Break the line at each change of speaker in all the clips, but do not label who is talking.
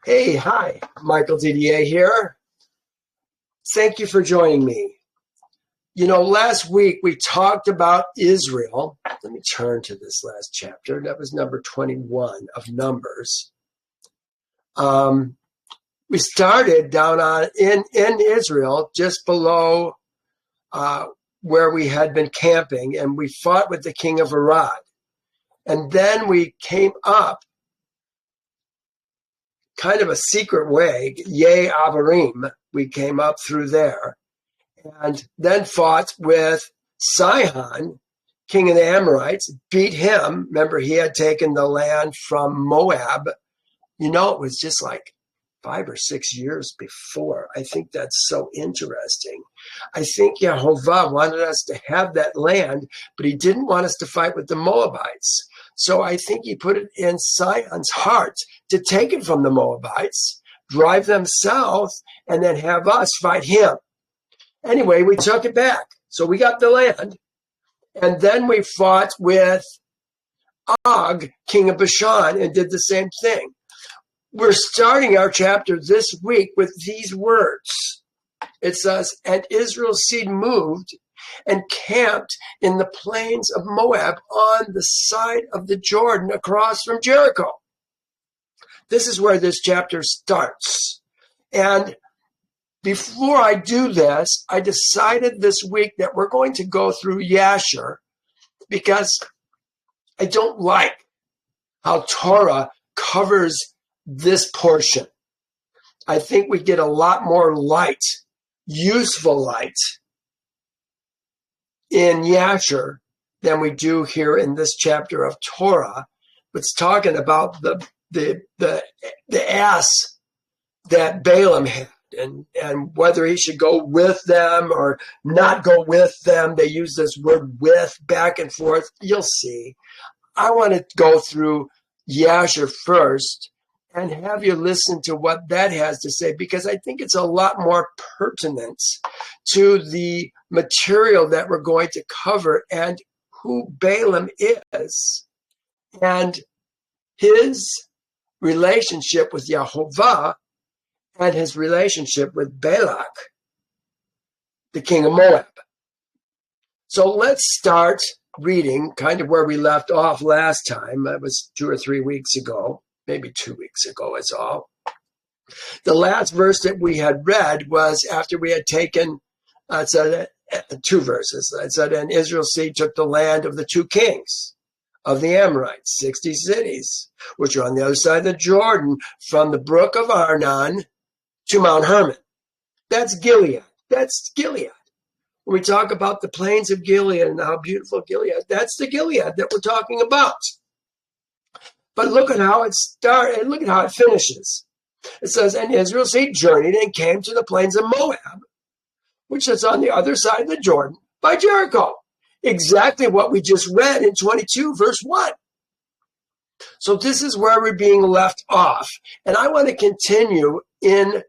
Hey, hi, Michael DDA here. Thank you for joining me. Last week we talked about Israel. Let me turn to this last chapter. That was number 21 of Numbers. We started down in Israel, just below where we had been camping, and we fought with the king of Arad. And then we came up kind of a secret way, Yehovah. We came up through there and then fought with Sihon, king of the Amorites, beat him. Remember, he had taken the land from Moab. It was just like 5 or 6 years before. I think that's so interesting. I think Yehovah wanted us to have that land, but he didn't want us to fight with the Moabites. So I think he put it in Sihon's heart to take it from the Moabites, drive them south, and then have us fight him. Anyway, we took it back. So we got the land. And then we fought with Og, king of Bashan, and did the same thing. We're starting our chapter this week with these words. It says, and Israel's seed moved and camped in the plains of Moab on the side of the Jordan across from Jericho. This is where this chapter starts. And before I do this, I decided this week that we're going to go through Yasher because I don't like how Torah covers this portion. I think we get a lot more light, useful light, in Yasher than we do here in this chapter of Torah. It's talking about the ass that Balaam had and whether he should go with them or not go with them. They use this word with back and forth. You'll see. I want to go through Yasher first and have you listen to what that has to say, because I think it's a lot more pertinent to the material that we're going to cover and who Balaam is and his relationship with Yehovah and his relationship with Balak, the king of Moab. So let's start reading kind of where we left off last time. That was 2 or 3 weeks ago. Maybe 2 weeks ago is all. The last verse that we had read was after we had taken, it said 2 verses. It said, and Israel's seed took the land of the 2 kings of the Amorites, 60 cities, which are on the other side of the Jordan, from the brook of Arnon to Mount Hermon. That's Gilead. That's Gilead. When we talk about the plains of Gilead and how beautiful Gilead, that's the Gilead that we're talking about. But look at how it started, and look at how it finishes. It says, and Israel's seed journeyed and came to the plains of Moab, which is on the other side of the Jordan, by Jericho. Exactly what we just read in 22, verse 1. So this is where we're being left off. And I want to continue in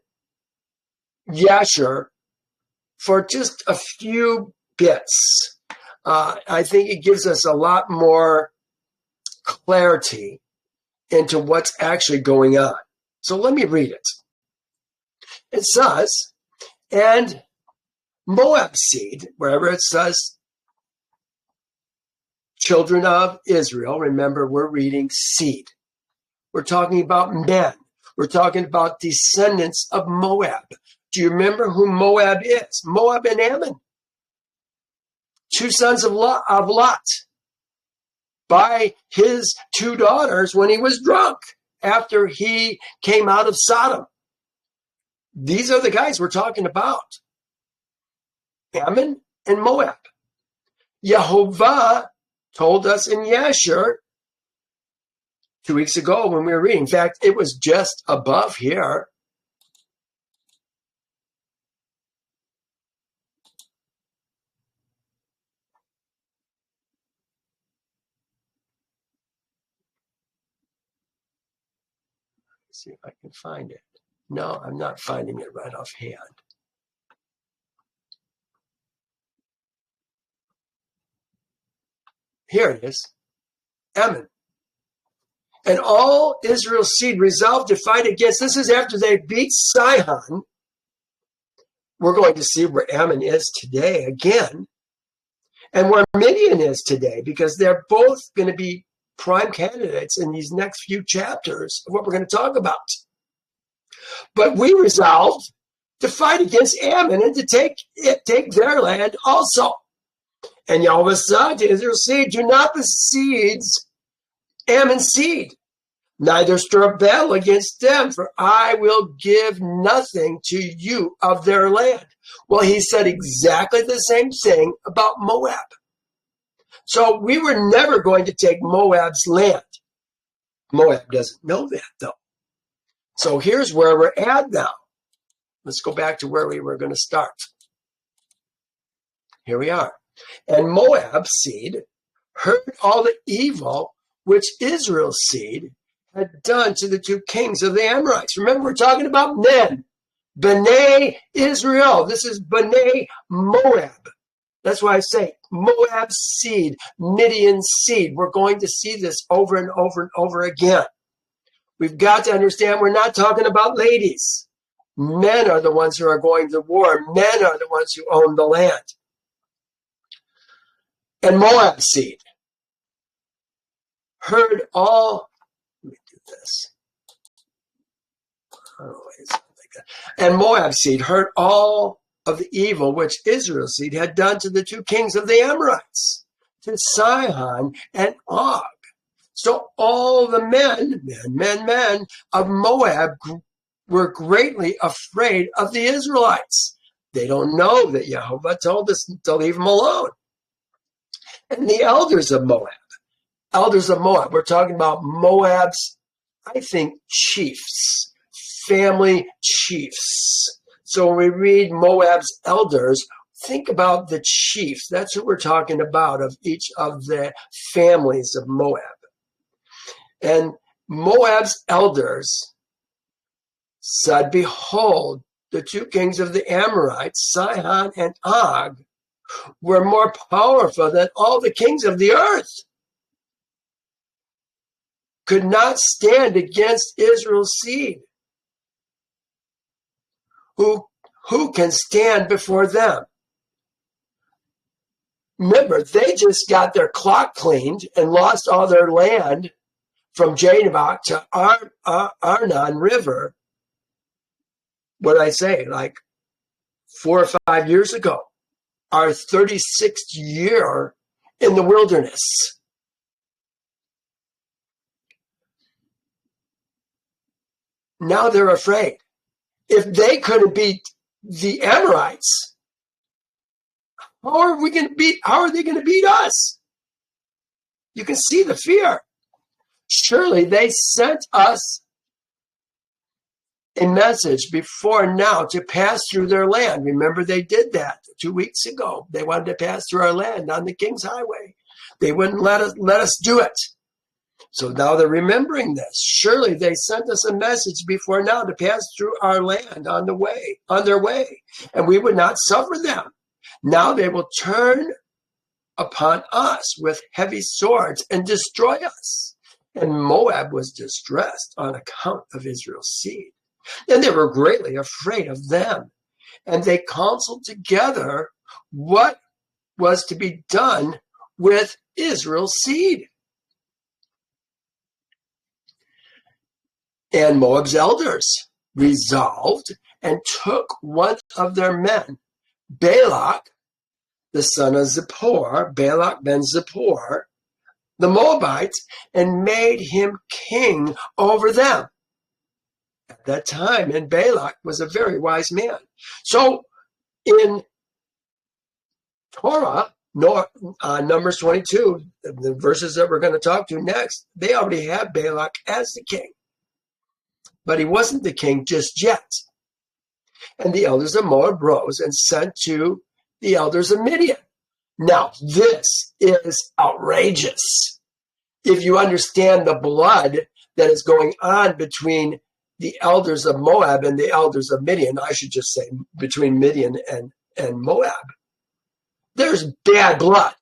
Yasher for just a few bits. I think it gives us a lot more clarity into what's actually going on. So let me read it. It says, and Moab seed, wherever it says children of Israel, remember we're reading seed. We're talking about men. We're talking about descendants of Moab. Do you remember who Moab is? Moab and Ammon. 2 sons of Lot. By his 2 daughters when he was drunk after he came out of Sodom. These are the guys we're talking about. Ammon and Moab. Yehovah told us in Yasher 2 weeks ago when we were reading. In fact, it was just above here. See if I can find it. No, I'm not finding it right offhand. Here it is. Ammon. And all Israel's seed resolved to fight against. This is after they beat Sihon. We're going to see where Ammon is today again, and where Midian is today, because they're both going to be prime candidates in these next few chapters of what we're going to talk about. But we resolved to fight against Ammon and to take their land also. And Yehovah said to Israel's seed, do not besiege Ammon's seed, neither stir up battle against them, for I will give nothing to you of their land. Well, he said exactly the same thing about Moab. So we were never going to take Moab's land. Moab doesn't know that, though. So here's where we're at now. Let's go back to where we were going to start. Here we are. And Moab's seed heard all the evil which Israel's seed had done to the two kings of the Amorites. Remember, we're talking about men. B'nai Israel. This is B'nai Moab. That's why I say Moab's seed, Midian's seed. We're going to see this over and over and over again. We've got to understand we're not talking about ladies. Men are the ones who are going to war. Men are the ones who own the land. And Moab's seed heard all. Let me do this. Oh, it's like that. And Moab's seed heard all of the evil which Israel's seed had done to the two kings of the Amorites, to Sihon and Og. So all the men of Moab were greatly afraid of the Israelites. They don't know that Yehovah told us to leave them alone. And the elders of Moab, we're talking about Moab's, I think, chiefs, family chiefs. So when we read Moab's elders, think about the chiefs. That's who we're talking about of each of the families of Moab. And Moab's elders said, behold, the two kings of the Amorites, Sihon and Og, were more powerful than all the kings of the earth. Could not stand against Israel's seed. Who can stand before them? Remember, they just got their clock cleaned and lost all their land from Jabbok to Arnon River. What did I say? Like 4 or 5 years ago. Our 36th year in the wilderness. Now they're afraid. If they couldn't beat the Amorites, how are they going to beat us? You can see the fear. Surely they sent us a message before now to pass through their land. Remember, they did that 2 weeks ago. They wanted to pass through our land on the King's Highway. They wouldn't let us do it. So now they're remembering this. Surely they sent us a message before now to pass through our land on their way, and we would not suffer them. Now they will turn upon us with heavy swords and destroy us. And Moab was distressed on account of Israel's seed, and they were greatly afraid of them. And they counseled together what was to be done with Israel's seed. And Moab's elders resolved and took one of their men, Balak, the son of Zippor, Balak ben Zippor, the Moabites, and made him king over them at that time. And Balak was a very wise man. So in Torah, Numbers 22, the verses that we're going to talk to next, they already have Balak as the king. But he wasn't the king just yet. And the elders of Moab rose and sent to the elders of Midian. Now, this is outrageous. If you understand the blood that is going on between the elders of Moab and the elders of Midian, I should just say between Midian and Moab, there's bad blood.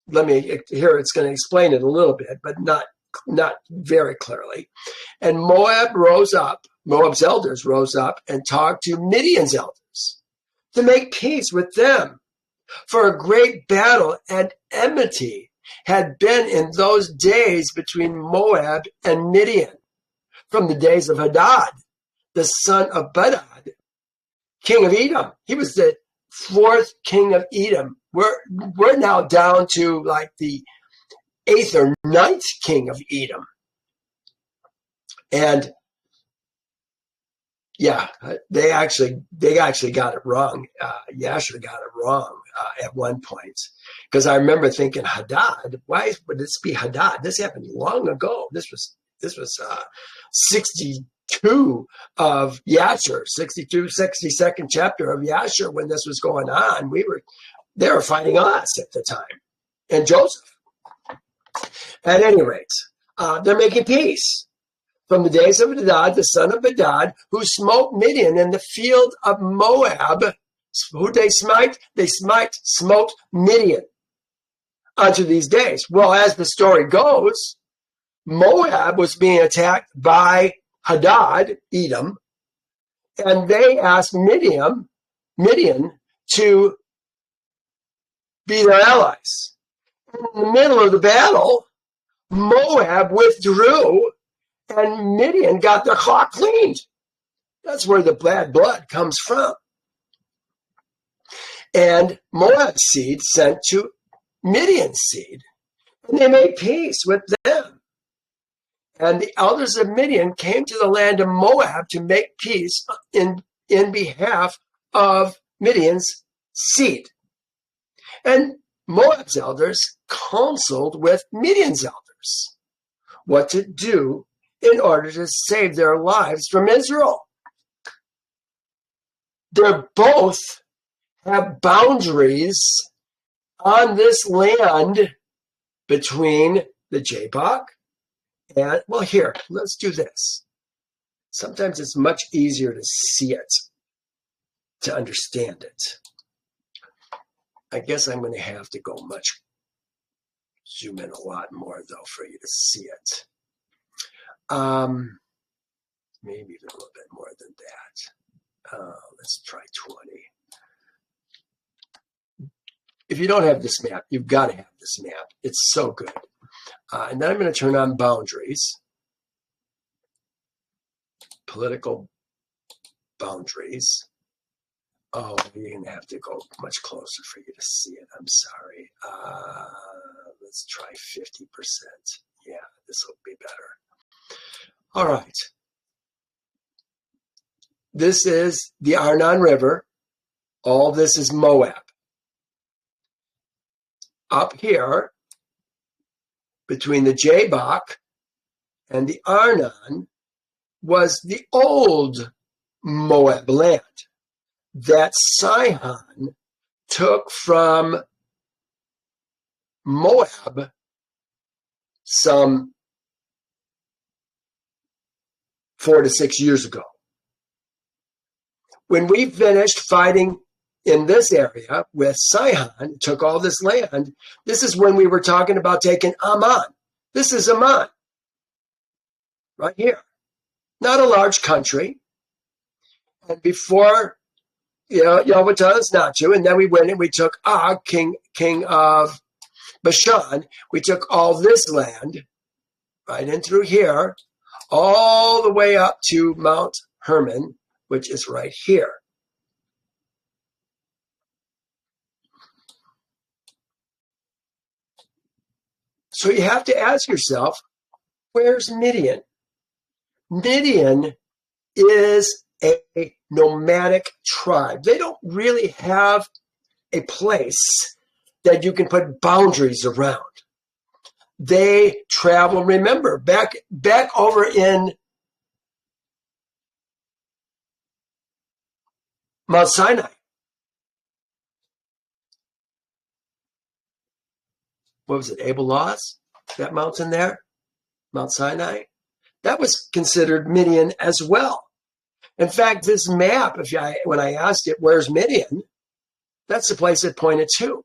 Let me, here it's going to explain it a little bit, but not not very clearly. And Moab's elders rose up and talked to Midian's elders to make peace with them. For a great battle and enmity had been in those days between Moab and Midian, from the days of Hadad, the son of Bedad, king of Edom. He was the fourth king of Edom. We're now down to like the 8th or 9th king of Edom. And yeah, they actually got it wrong. Yasher got it wrong at one point, because I remember thinking, Hadad, why would this be Hadad? This happened long ago. This was 62 of Yasher, 62, 62nd chapter of Yasher when this was going on. They were fighting us at the time, and Joseph. At any rate, they're making peace. From the days of Hadad, the son of Bedad, who smote Midian in the field of Moab. Who they smite? They smote Midian unto these days. Well, as the story goes, Moab was being attacked by Hadad, Edom, and they asked Midian to be their allies. In the middle of the battle, Moab withdrew, and Midian got their clock cleaned. That's where the bad blood comes from. And Moab's seed sent to Midian's seed, and they made peace with them. And the elders of Midian came to the land of Moab to make peace in behalf of Midian's seed. And Moab's elders counseled with Midian's elders what to do in order to save their lives from Israel. They both have boundaries on this land between the Jabbok and, well, here, let's do this. Sometimes it's much easier to see it, to understand it. I guess I'm going to have to zoom in a lot more, though, for you to see it. Maybe a little bit more than that. Let's try 20. If you don't have this map, you've got to have this map. It's so good. And then I'm going to turn on boundaries, political boundaries. Oh, you're going to have to go much closer for you to see it. I'm sorry. Let's try 50%. Yeah, this will be better. All right. This is the Arnon River. All this is Moab. Up here, between the Jabbok and the Arnon, was the old Moab land that Sihon took from Moab some 4 to 6 years ago. When we finished fighting in this area with Sihon, took all this land, this is when we were talking about taking Ammon. This is Ammon, right here. Not a large country. And before, Yehovah told us not to, and then we went and we took Og, king of Bashan. We took all this land, right in through here, all the way up to Mount Hermon, which is right here. So you have to ask yourself, where's Midian? Midian is a nomadic tribe. They don't really have a place that you can put boundaries around. They travel, remember, back over in Mount Sinai. What was it, Abel Laws? That mountain there? Mount Sinai? That was considered Midian as well. In fact, this map, when I asked it, where's Midian? That's the place it pointed to.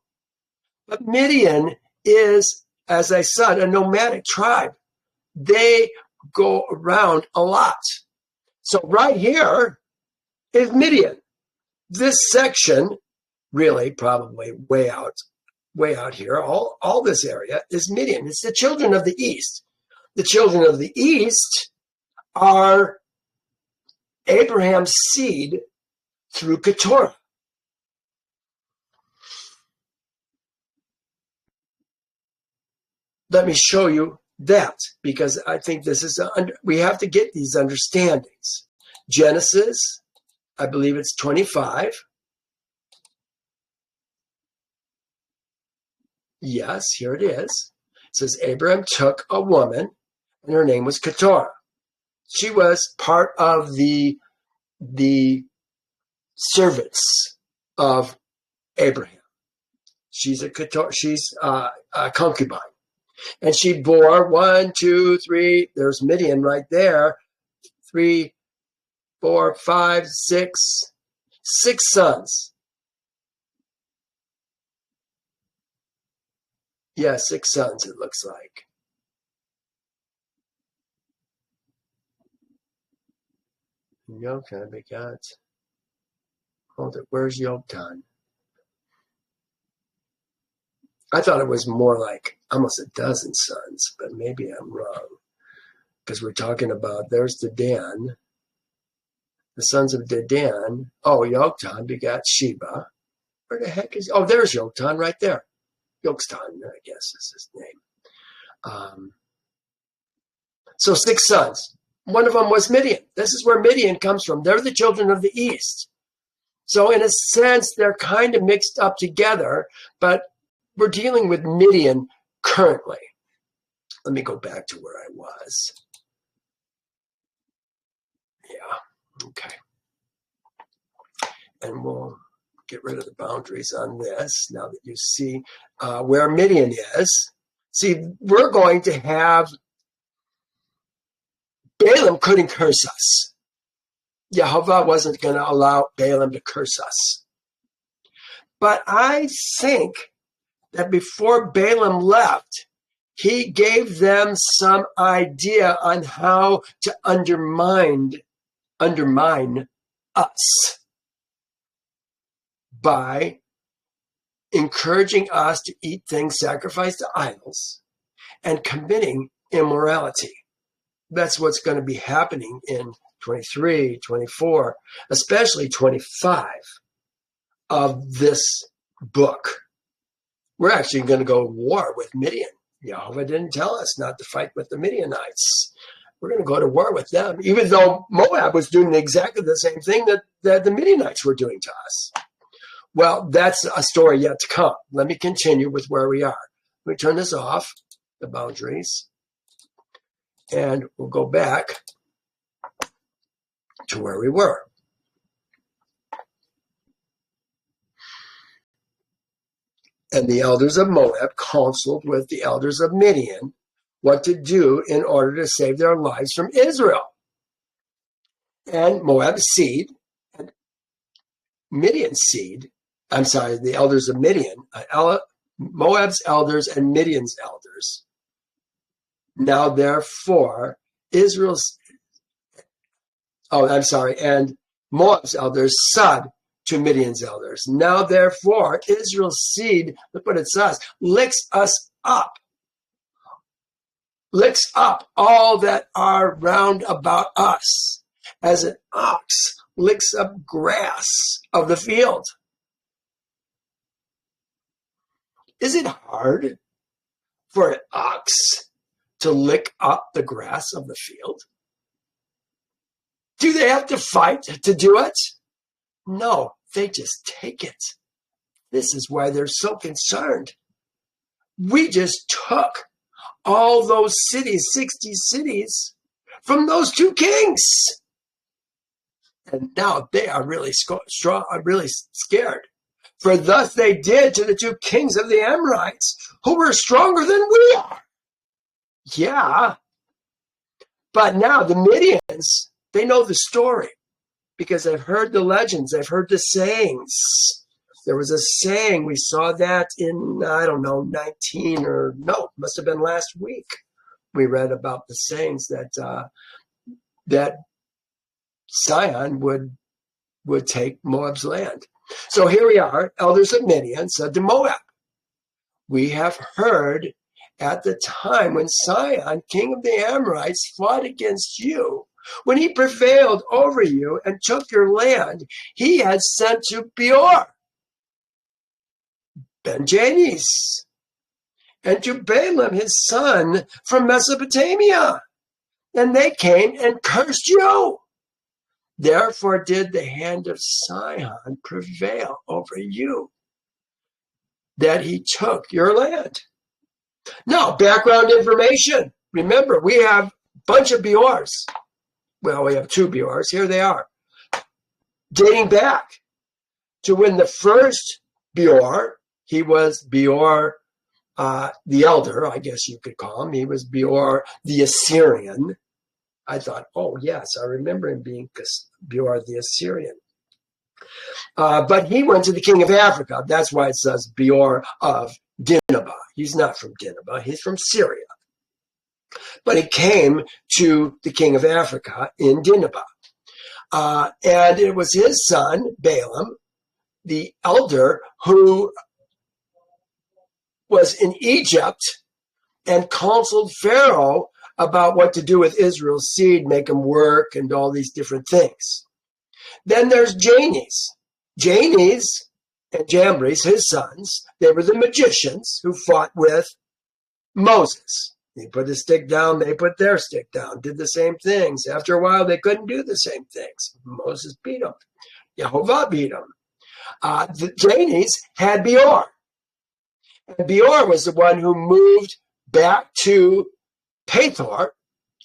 But Midian is, as I said, a nomadic tribe. they go around a lot. So right here is Midian. This section, really probably way out here, all this area is Midian. It's the children of the east. The children of the east are Abraham's seed through Keturah. Let me show you that, because I think this is, we have to get these understandings. Genesis, I believe it's 25. Yes, here it is. It says, Abraham took a woman, and her name was Keturah. She was part of the servants of Abraham. She's a concubine. And she bore 1, 2, 3, there's Midian right there, 3, 4, 5, 6 sons. Yeah, 6 sons, it looks like. Yoktan begot. Hold it, where's Yoktan? I thought it was more like almost a dozen sons, but maybe I'm wrong. Because we're talking about, there's Dedan. The sons of Dedan. Oh, Yoktan begot Sheba. Where the heck is, oh, there's Yoktan right there. Yoktan, I guess is his name. So 6 sons. One of them was Midian. This is where Midian comes from. They're the children of the east. So in a sense, they're kind of mixed up together, but we're dealing with Midian currently. Let me go back to where I was. Yeah, okay. And we'll get rid of the boundaries on this now that you see where Midian is. See, we're going to have, Balaam couldn't curse us. Yehovah wasn't going to allow Balaam to curse us. But I think that before Balaam left, he gave them some idea on how to undermine us by encouraging us to eat things sacrificed to idols and committing immorality. That's what's going to be happening in 23, 24, especially 25 of this book. We're actually going to go to war with Midian. Yehovah didn't tell us not to fight with the Midianites. We're going to go to war with them, even though Moab was doing exactly the same thing that the Midianites were doing to us. Well, that's a story yet to come. Let me continue with where we are. Let me turn this off, the boundaries, and we'll go back to where we were. And the elders of Moab counseled with the elders of Midian what to do in order to save their lives from Israel. And Moab's seed, and Midian's seed, the elders of Midian, Moab's elders and Midian's elders. Now therefore, and Moab's elders said to Midian's elders, now therefore, Israel's seed, look what it says, licks up all that are round about us, as an ox licks up grass of the field. Is it hard for an ox to lick up the grass of the field? Do they have to fight to do it? No, they just take it. This is why they're so concerned. We just took all those cities, 60 cities, from those 2 kings. And now they are really scared. For thus they did to the 2 kings of the Amorites, who were stronger than we are. Yeah. But now the Midians, they know the story because they've heard the legends. They've heard the sayings. There was a saying, we saw that in, 19 or no, must have been last week. we read about the sayings that that Sihon would take Moab's land. So here we are, elders of Midian said to Moab, we have heard at the time when Sihon, king of the Amorites, fought against you, when he prevailed over you and took your land, he had sent to Beor, Ben-Janis, and to Balaam his son from Mesopotamia. And they came and cursed you. Therefore did the hand of Sihon prevail over you, that he took your land. Now, background information. Remember, we have a bunch of Beors. Well, we have 2 Beors. Here they are. Dating back to when the first Beor, he was Beor the elder, I guess you could call him. He was Beor the Assyrian. I thought, oh, yes, I remember him being Beor the Assyrian. But he went to the king of Africa. That's why it says Beor of Dinhabah. He's not from Dinhabah. He's from Syria. But he came to the king of Africa in Dinhabah. And it was his son, Balaam, the elder, who was in Egypt and counseled Pharaoh about what to do with Israel's seed, make them work, and all these different things. Then there's Janes. Janes and Jambres, his sons, they were the magicians who fought with Moses. He put his stick down, they put their stick down, did the same things. After a while, they couldn't do the same things. Moses beat them. Yehovah beat them. The Janes had Beor. And Beor was the one who moved back to Pethor,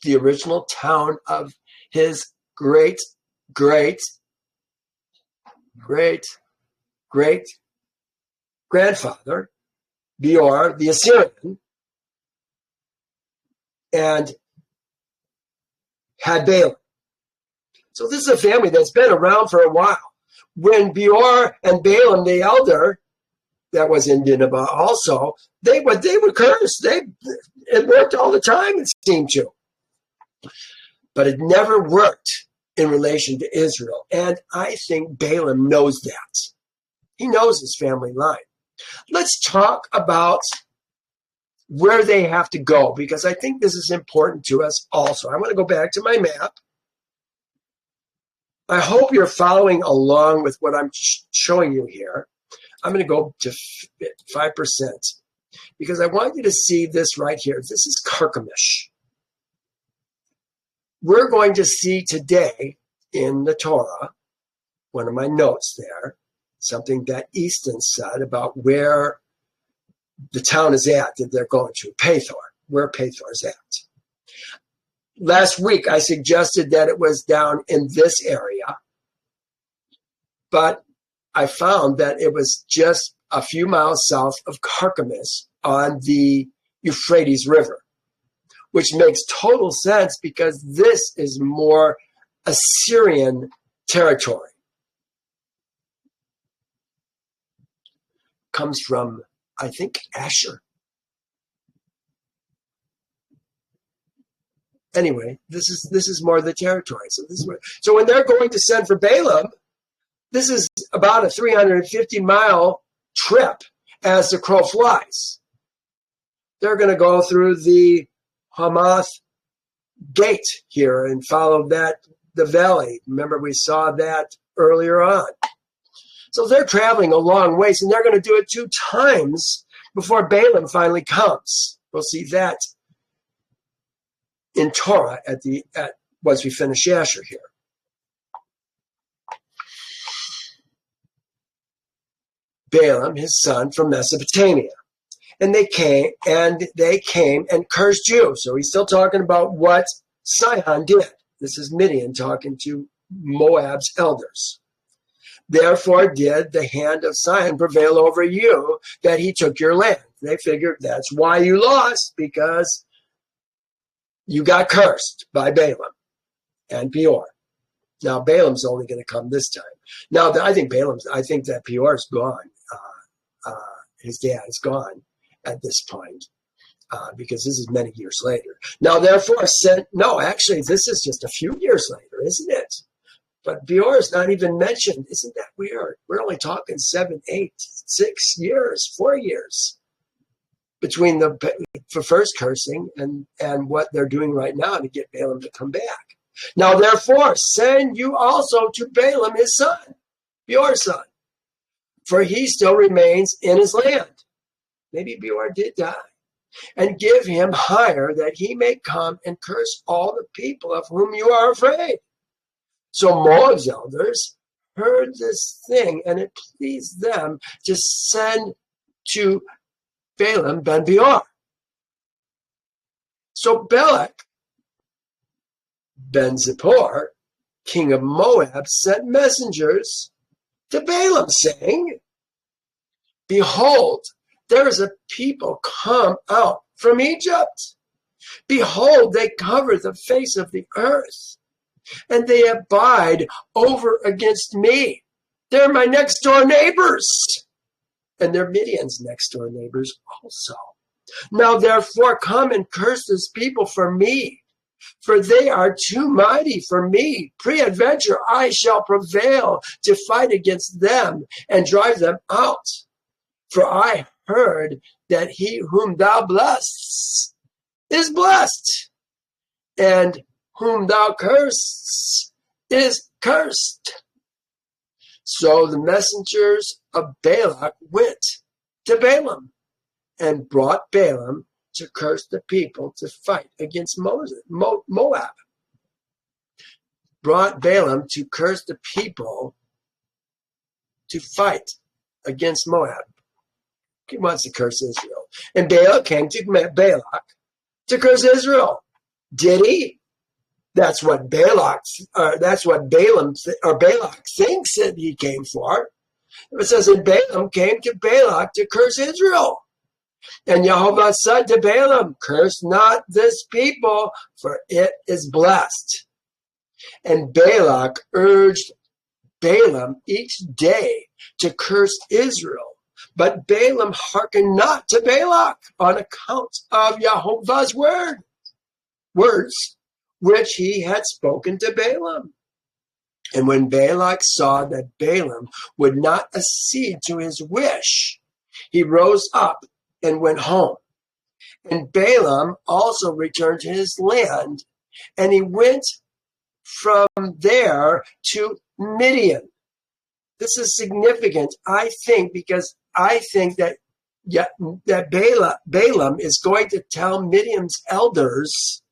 the original town of his great grandfather, Beor the Assyrian, and had Balaam. So this is a family that's been around for a while. When Beor and Balaam the elder, that was in Dinhabah also, they would curse. It worked all the time, it seemed to. But it never worked in relation to Israel. And I think Balaam knows that. He knows his family line. Let's talk about where they have to go, because I think this is important to us also. I want to go back to my map. I hope you're following along with what I'm showing you here. I'm going to go to 5% because I want you to see this right here. This is Carchemish. We're going to see today in the Torah, one of my notes there, something that Easton said about where the town is at that they're going to, Pethor, where Pethor is at. Last week, I suggested that it was down in this area, but I found that it was just a few miles south of Carchemish on the Euphrates River, which makes total sense because this is more Assyrian territory. Comes from, I think, Yasher. Anyway, this is more the territory. So when they're going to send for Balaam, this is about a 350-mile trip as the crow flies. They're going to go through the Hamath gate here and follow the valley. Remember, we saw that earlier on. So they're traveling a long ways, and they're going to do it 2 times before Balaam finally comes. We'll see that in Torah once we finish Yasher here. Balaam, his son, from Mesopotamia. And they came and cursed you. So he's still talking about what Sihon did. This is Midian talking to Moab's elders. Therefore did the hand of Sihon prevail over you, that he took your land. They figured that's why you lost, because you got cursed by Balaam and Peor. Now Balaam's only going to come this time. Now I think that Peor's gone. His dad is gone at this point. because this is many years later. Now, therefore, actually, this is just a few years later, isn't it? But Beor is not even mentioned. Isn't that weird? We're only talking 7, 8, 6 years, 4 years between the first cursing and what they're doing right now to get Balaam to come back. Now, therefore, send you also to Balaam, his son, Beor's son, for he still remains in his land. Maybe Beor did die. And give him hire that he may come and curse all the people of whom you are afraid. So Moab's elders heard this thing, and it pleased them to send to Balaam ben Beor. So Balak ben Zippor, king of Moab, sent messengers to Balaam, saying, Behold, there is a people come out from Egypt. Behold, they cover the face of the earth, and they abide over against me. They're my next door neighbors, and they're Midian's next door neighbors also. Now therefore come and curse this people for me, for they are too mighty for me. Peradventure I shall prevail to fight against them and drive them out. For I heard that he whom thou blessest is blessed, and whom thou cursest is cursed. So the messengers of Balak went to Balaam and brought Balaam to curse the people to fight against Moab. Brought Balaam to curse the people to fight against Moab. He wants to curse Israel. And Balak came to Balak to curse Israel. Did he? That's what Balak thinks that he came for. It says, and Balaam came to Balak to curse Israel. And Yehovah said to Balaam, curse not this people, for it is blessed. And Balak urged Balaam each day to curse Israel. But Balaam hearkened not to Balak on account of Yehovah's words, which he had spoken to Balaam. And when Balak saw that Balaam would not accede to his wish, he rose up and went home. And Balaam also returned to his land, and he went from there to Midian. This is significant, I think, because I think that Balaam is going to tell Midian's elders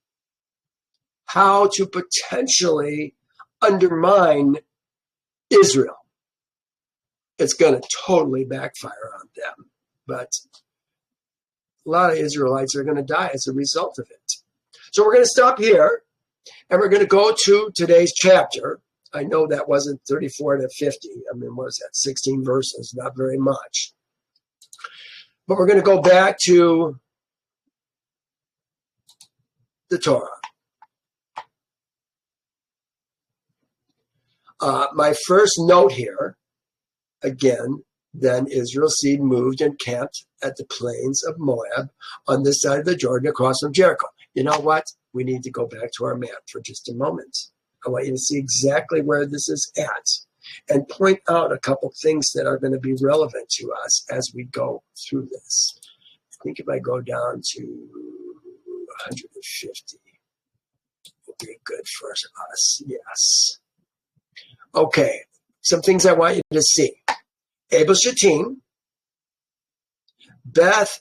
how to potentially undermine Israel. It's going to totally backfire on them. But a lot of Israelites are going to die as a result of it. So we're going to stop here, and we're going to go to today's chapter. I know that wasn't 34 to 50. I mean, what is that? 16 verses, not very much. But we're going to go back to the Torah. My first note here, again, then Israel's seed moved and camped at the plains of Moab on this side of the Jordan across from Jericho. You know what? We need to go back to our map for just a moment. I want you to see exactly where this is at and point out a couple things that are going to be relevant to us as we go through this. I think if I go down to 150, will be good for us. Yes. Okay. Some things I want you to see. Abel Shittim, Beth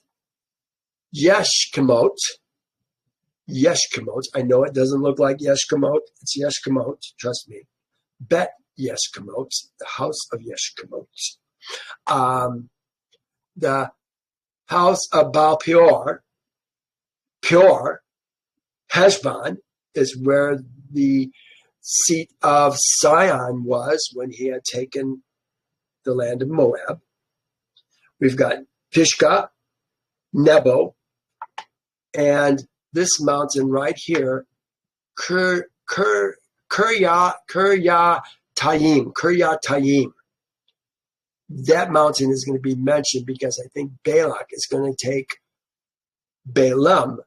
Yeshkemot. Yeshkemot. I know it doesn't look like Yeshkemot. It's Yeshkemot. Trust me. Bet Yeshkemot, the house of Yeshkemot. The house of Baal Peor. Peor. Heshbon is where the seat of Sihon was when he had taken the land of Moab. We've got Pisgah, Nebo, and this mountain right here, Kiryatayim. That mountain is going to be mentioned because I think Balak is going to take Balaam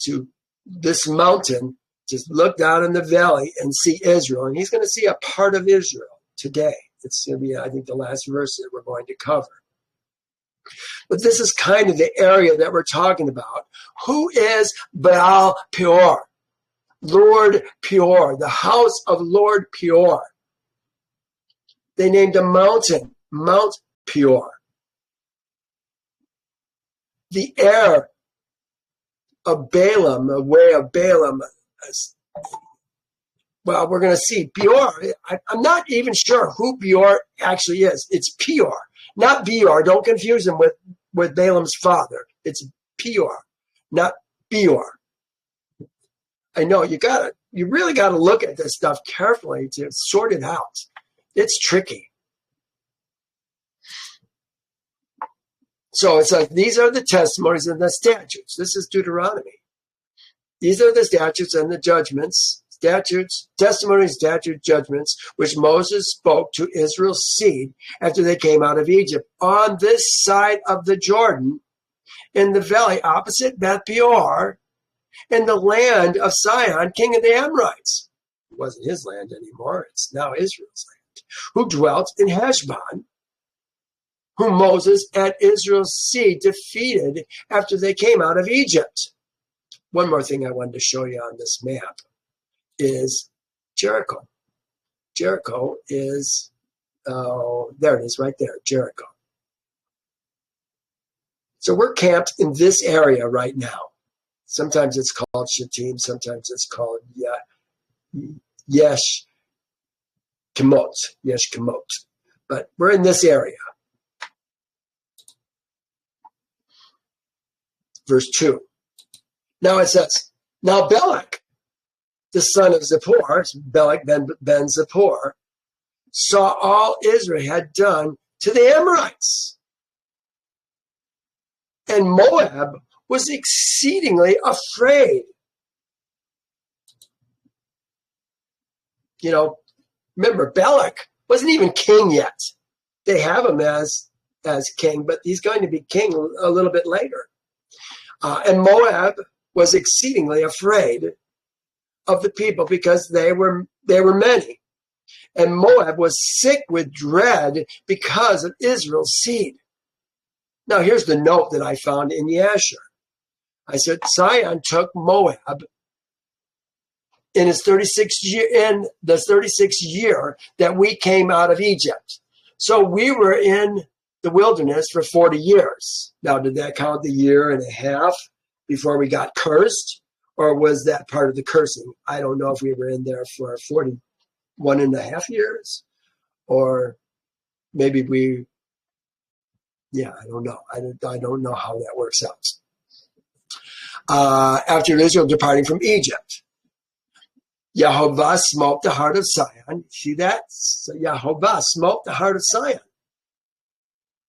to this mountain, just look down in the valley and see Israel. And he's going to see a part of Israel today. It's going to be, I think, the last verse that we're going to cover. But this is kind of the area that we're talking about. Who is Baal Peor? Lord Peor, the house of Lord Peor. They named a mountain Mount Peor. The heir of Balaam, the way of Balaam. Well, we're going to see Peor. I'm not even sure who Peor actually is. It's Peor, not Beor. Don't confuse him with Balaam's father. It's Peor, not Beor. I know you really gotta look at this stuff carefully to sort it out. It's tricky. So it's like, these are the testimonies and the statutes. This is Deuteronomy. These are the statutes and the judgments, statutes, testimonies, statutes, judgments, which Moses spoke to Israel's seed after they came out of Egypt on this side of the Jordan, in the valley opposite Beth Peor, in the land of Sihon, king of the Amorites. It wasn't his land anymore. It's now Israel's land. Who dwelt in Heshbon, whom Moses and Israel's seed defeated after they came out of Egypt. One more thing I wanted to show you on this map is Jericho. Jericho is, there it is right there, Jericho. So we're camped in this area right now. Sometimes it's called Shittim, sometimes it's called Yesh Kemot. But we're in this area. Verse 2. Now it says, now Balak, the son of Zippor, Balak ben Zippor, saw all Israel had done to the Amorites. And Moab was exceedingly afraid. You know, remember, Balak wasn't even king yet. They have him as king, but he's going to be king a little bit later. And Moab was exceedingly afraid of the people because they were many. And Moab was sick with dread because of Israel's seed. Now, here's the note that I found in Yasher. I said, Sihon took Moab in his 36th year, in the 36th year that we came out of Egypt. So we were in the wilderness for 40 years. Now, did that count the year and a half before we got cursed? Or was that part of the cursing? I don't know if we were in there for 41 and a half years. Or maybe I don't know. I don't know how that works out. After Israel departing from Egypt, Yehovah smote the heart of Sihon. See that? So Yehovah smote the heart of Sihon,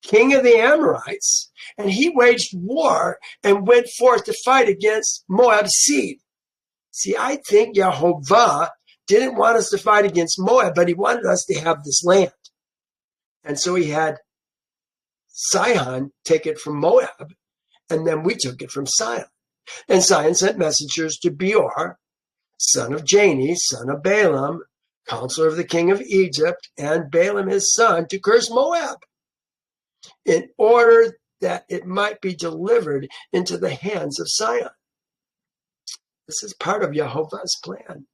king of the Amorites, and he waged war and went forth to fight against Moab's seed. See, I think Yehovah didn't want us to fight against Moab, but he wanted us to have this land. And so he had Sihon take it from Moab, and then we took it from Sihon. And Sihon sent messengers to Beor, son of Jani, son of Balaam, counselor of the king of Egypt, and Balaam his son, to curse Moab, in order that it might be delivered into the hands of Sihon. This is part of Yehovah's plan.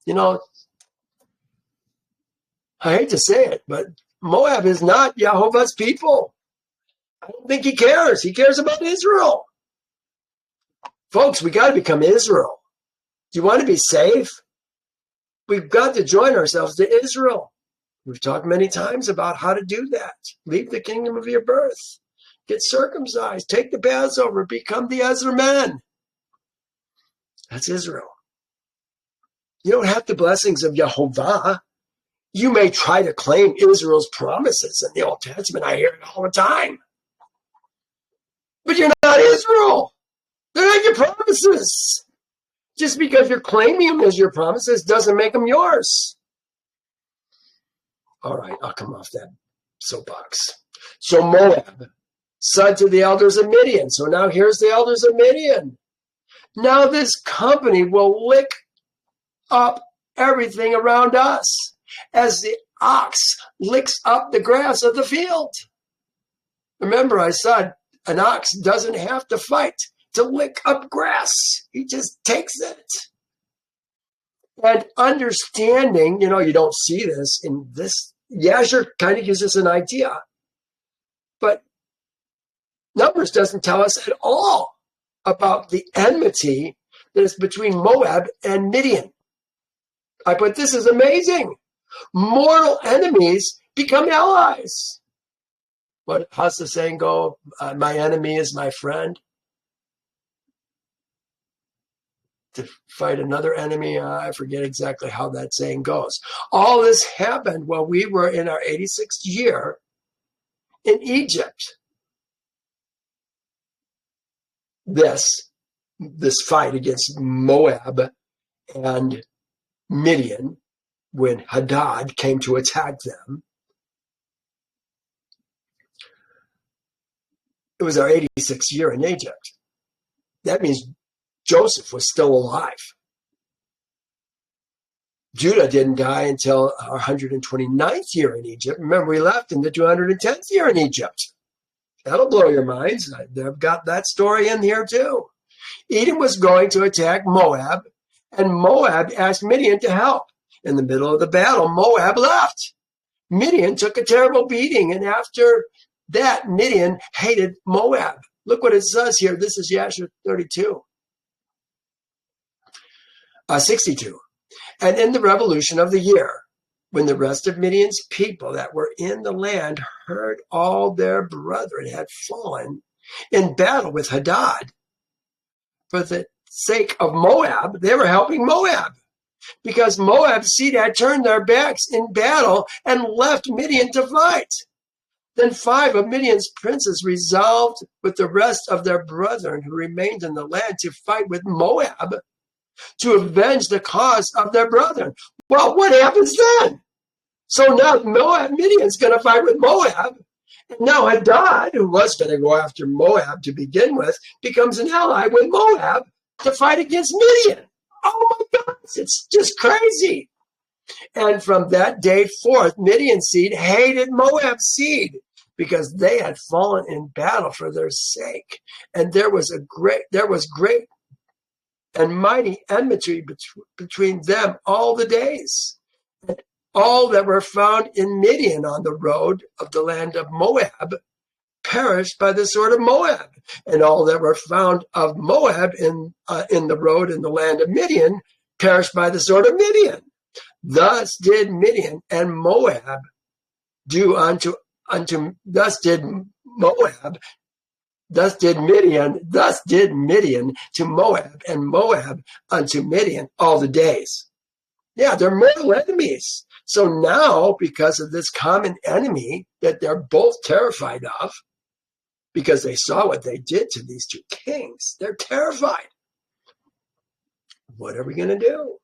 You know, I hate to say it, but Moab is not Yehovah's people. I don't think he cares. He cares about Israel. Folks, we got to become Israel. Do you want to be safe? We've got to join ourselves to Israel. We've talked many times about how to do that. Leave the kingdom of your birth. Get circumcised. Take the Passover. Become the Ezra men. That's Israel. You don't have the blessings of Yehovah. You may try to claim Israel's promises in the Old Testament. I hear it all the time. But you're not Israel. They're not your promises. Just because you're claiming them as your promises doesn't make them yours. All right, I'll come off that soapbox. So Moab said to the elders of Midian. So now here's the elders of Midian. Now this company will lick up everything around us as the ox licks up the grass of the field. Remember, I said an ox doesn't have to fight to lick up grass. He just takes it. And understanding, you don't see this in this. Yasher kind of gives us an idea. But Numbers doesn't tell us at all about the enmity that is between Moab and Midian. But this is amazing. Mortal enemies become allies. How's the saying go? My enemy is my friend. To fight another enemy, I forget exactly how that saying goes. All this happened while we were in our 86th year in Egypt. This fight against Moab and Midian, when Hadad came to attack them, it was our 86th year in Egypt. That means Joseph was still alive. Judah didn't die until our 129th year in Egypt. Remember, we left in the 210th year in Egypt. That'll blow your minds. I've got that story in here too. Edom was going to attack Moab, and Moab asked Midian to help. In the middle of the battle, Moab left. Midian took a terrible beating, and after that, Midian hated Moab. Look what it says here. This is Yasher 62. And in the revolution of the year, when the rest of Midian's people that were in the land heard all their brethren had fallen in battle with Hadad, for the sake of Moab, they were helping Moab, because Moab's seed had turned their backs in battle and left Midian to fight. Then 5 of Midian's princes resolved with the rest of their brethren who remained in the land to fight with Moab to avenge the cause of their brethren. Well, what happens then? So now Midian's going to fight with Moab. And now Hadad, who was going to go after Moab to begin with, becomes an ally with Moab to fight against Midian. Oh my God, it's just crazy. And from that day forth, Midian's seed hated Moab's seed because they had fallen in battle for their sake. And there was great and mighty enmity between them all the days. And all that were found in Midian on the road of the land of Moab perished by the sword of Moab. And all that were found of Moab in the road in the land of Midian perished by the sword of Midian. Thus did Midian and Moab do thus did Midian to Moab, and Moab unto Midian all the days. Yeah, they're mortal enemies. So now, because of this common enemy that they're both terrified of, because they saw what they did to these two kings, they're terrified. What are we going to do?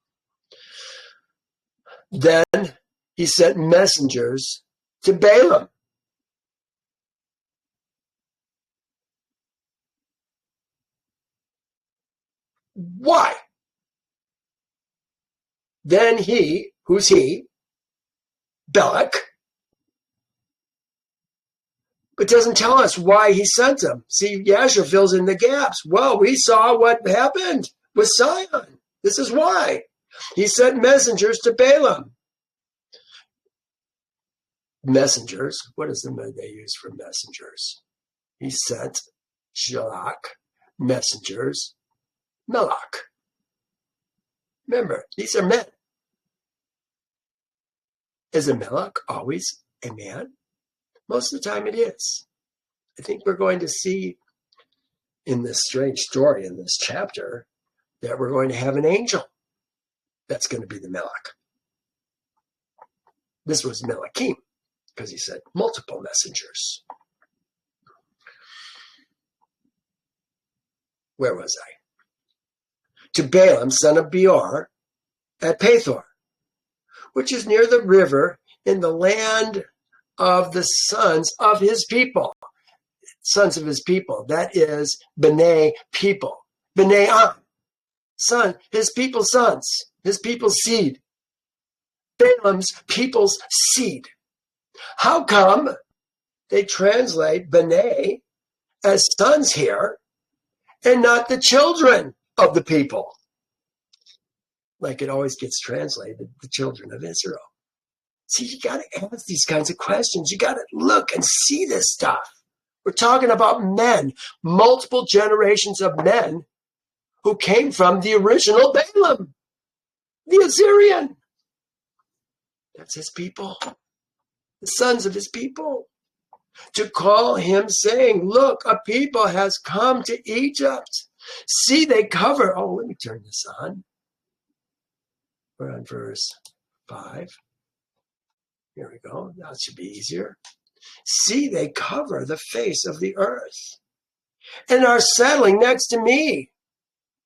Then he sent messengers to Balaam. Why? Then he, who's he? Balak. But doesn't tell us why he sent them. See, Yasher fills in the gaps. Well, we saw what happened with Sion. This is why. He sent messengers to Balaam. Messengers. What is the word they use for messengers? He sent Shalach, messengers, Melach. Remember, these are men. Is a Melach always a man? Most of the time it is. I think we're going to see in this strange story in this chapter that we're going to have an angel that's going to be the Melach. This was Melachim, because he said multiple messengers. Where was I? To Balaam, son of Beor, at Pethor, which is near the river in the land of the sons of his people. sons of his people. That is B'nai people. B'nai son, his people's sons, his people's seed. Balaam's people's seed. How come they translate B'nai as sons here and not the children of the people? Like it always gets translated, the children of Israel. See, you got to ask these kinds of questions. You got to look and see this stuff. We're talking about men, multiple generations of men who came from the original Balaam, the Assyrian. That's his people, the sons of his people. To call him saying, look, a people has come to Egypt. See, they cover. Oh, let me turn this on. We're on verse 5. Here we go. That should be easier. See, they cover the face of the earth and are settling next to me.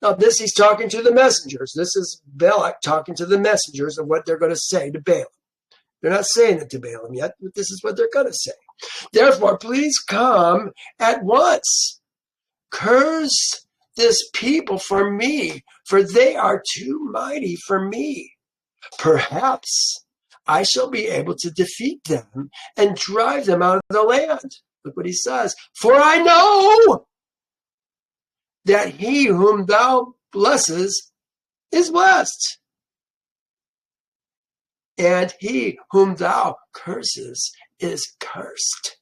Now, this he's talking to the messengers. This is Balak talking to the messengers of what they're going to say to Balaam. They're not saying it to Balaam yet, but this is what they're going to say. Therefore, please come at once. Curse this people for me, for they are too mighty for me. Perhaps I shall be able to defeat them and drive them out of the land. Look what he says. For I know that he whom thou blesses is blessed, and he whom thou curses is cursed.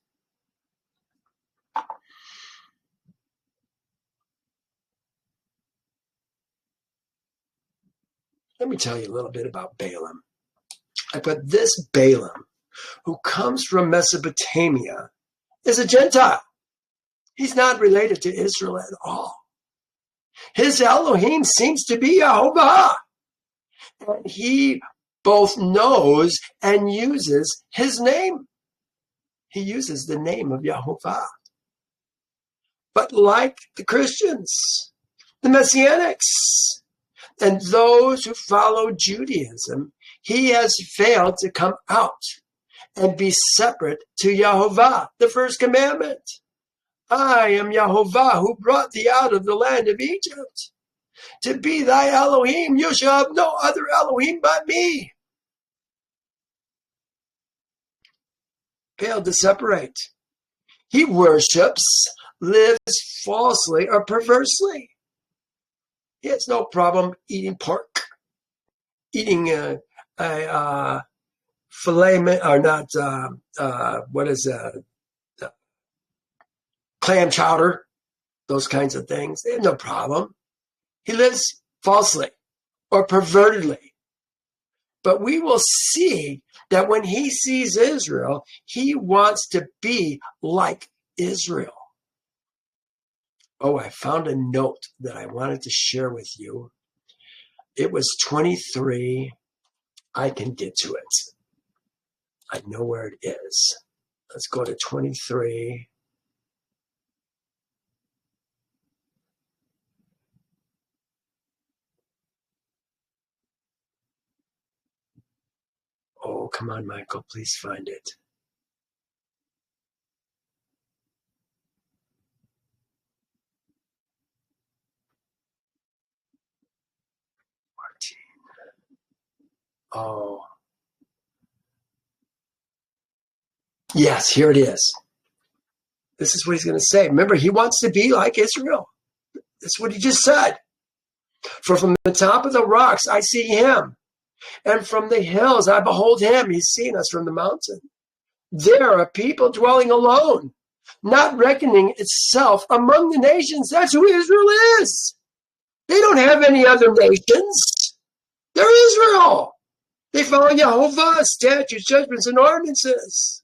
Let me tell you a little bit about Balaam. But this Balaam, who comes from Mesopotamia, is a Gentile. He's not related to Israel at all. His Elohim seems to be Yehovah. And he both knows and uses his name. He uses the name of Yehovah. But like the Christians, the Messianics, and those who follow Judaism, he has failed to come out and be separate to Yehovah, the first commandment. I am Yehovah who brought thee out of the land of Egypt. To be thy Elohim, you shall have no other Elohim but me. Failed to separate. He worships, lives falsely or perversely. He has no problem eating pork, eating filet, or not, clam chowder, those kinds of things. They have no problem. He lives falsely or pervertedly. But we will see that when he sees Israel, he wants to be like Israel. Oh, I found a note that I wanted to share with you. It was 23. I can get to it. I know where it is. Let's go to 23. Oh, come on, Michael, please find it. Oh. Yes, here it is. This is what he's going to say. Remember, he wants to be like Israel. That's what he just said. For from the top of the rocks, I see him. And from the hills, I behold him. He's seen us from the mountain. There are people dwelling alone, not reckoning itself among the nations. That's who Israel is. They don't have any other nations. They're Israel. They follow Yehovah's statutes, judgments, and ordinances.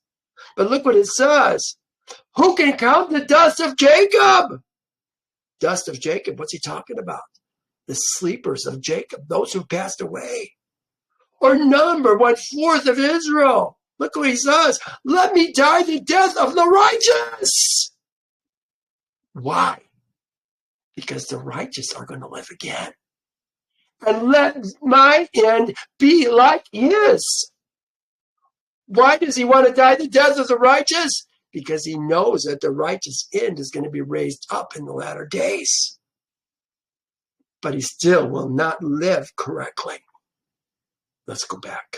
But look what it says. Who can count the dust of Jacob? Dust of Jacob, what's he talking about? The sleepers of Jacob, those who passed away. Or number 1/4 of Israel. Look what he says. Let me die the death of the righteous. Why? Because the righteous are going to live again. And let my end be like his. Why does he want to die the death of the righteous? because he knows that the righteous end is going to be raised up in the latter days. But he still will not live correctly. Let's go back.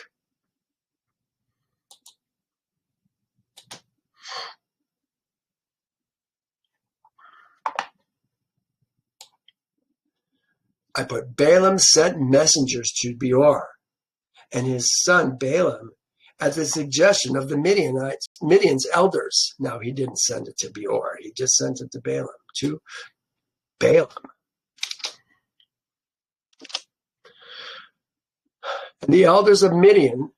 I put Balaam sent messengers to Beor and his son Balaam at the suggestion of the Midian's elders. Now, he didn't send it to Beor. He just sent it to Balaam. And the elders of Midian,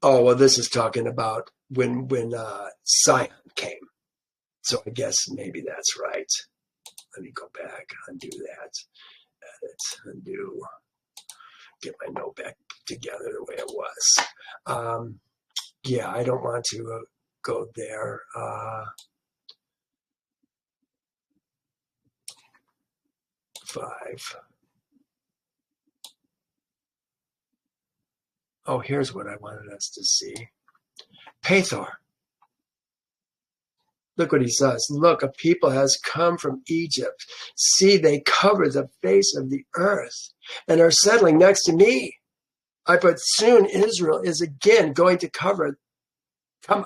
oh, well, this is talking about when Sion came. So I guess maybe that's right. Let me go back, undo that, edit, undo, get my note back together the way it was. Yeah, I don't want to go there. 5. Oh, here's what I wanted us to see. Pethor. Look what he says. Look, a people has come from Egypt. See, they cover the face of the earth and are settling next to me. I put soon Israel is again going to come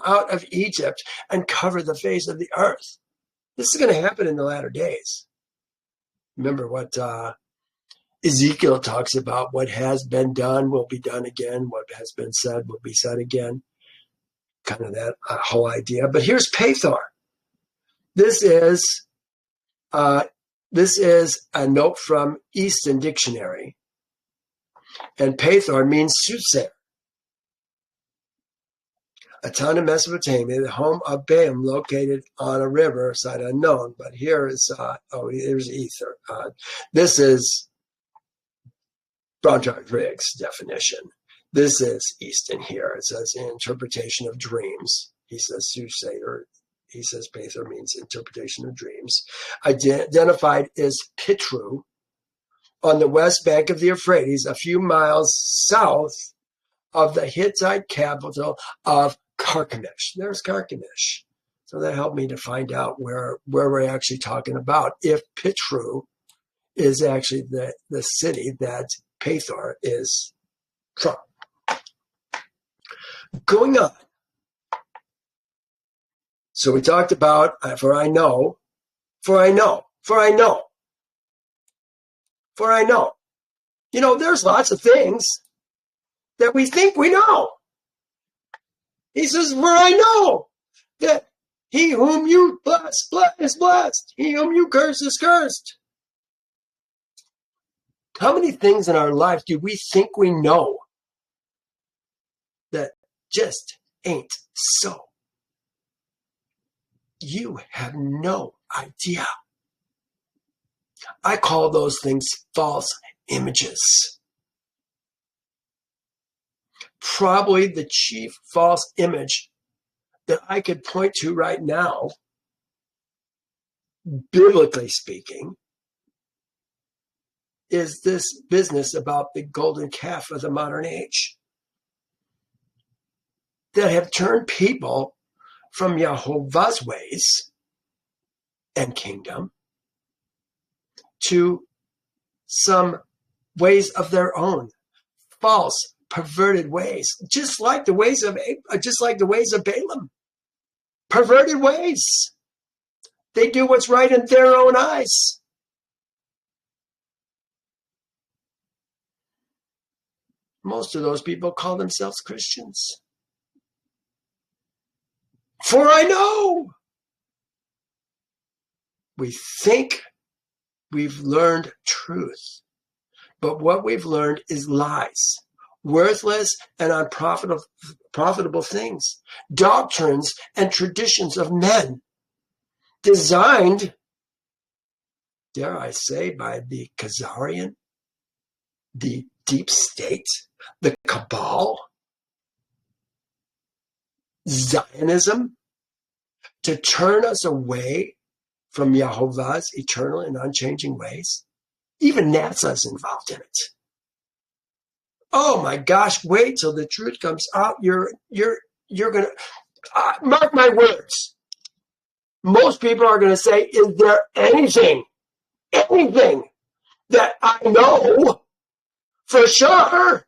out of Egypt and cover the face of the earth. This is going to happen in the latter days. Remember what Ezekiel talks about. What has been done will be done again. What has been said will be said again. Kind of that whole idea. But here's Pethor. This is a note from Easton Dictionary. And Pethor means soothsayer. A town in Mesopotamia, the home of Balaam, located on a river, site unknown. But here is, here's Ether. This is Brown Charles Riggs' definition. This is Easton here. It says interpretation of dreams. He says soothsayer. He says Pethor means interpretation of dreams. Identified as Pitru on the west bank of the Euphrates, a few miles south of the Hittite capital of Carchemish. There's Carchemish. So that helped me to find out where we're actually talking about, if Pitru is actually the city that Pethor is from. Going on. So we talked about, for I know. You know, there's lots of things that we think we know. He says, for I know that he whom you bless is blessed. He whom you curse is cursed. How many things in our life do we think we know that just ain't so? You have no idea. I call those things false images. Probably the chief false image that I could point to right now, biblically speaking, is this business about the golden calf of the modern age that have turned people from Yehovah's ways and kingdom to some ways of their own, false, perverted ways, just like the ways of Balaam. Perverted ways. They do what's right in their own eyes. Most of those people call themselves Christians. For I know. We think we've learned truth, but what we've learned is lies, worthless and unprofitable things, doctrines and traditions of men, designed, dare I say, by the Khazarian, the deep state, the cabal, Zionism, to turn us away from Yehovah's eternal and unchanging ways. Even NASA's involved in it. Oh my gosh, wait till the truth comes out. You're going to, mark my words. Most people are going to say, is there anything that I know for sure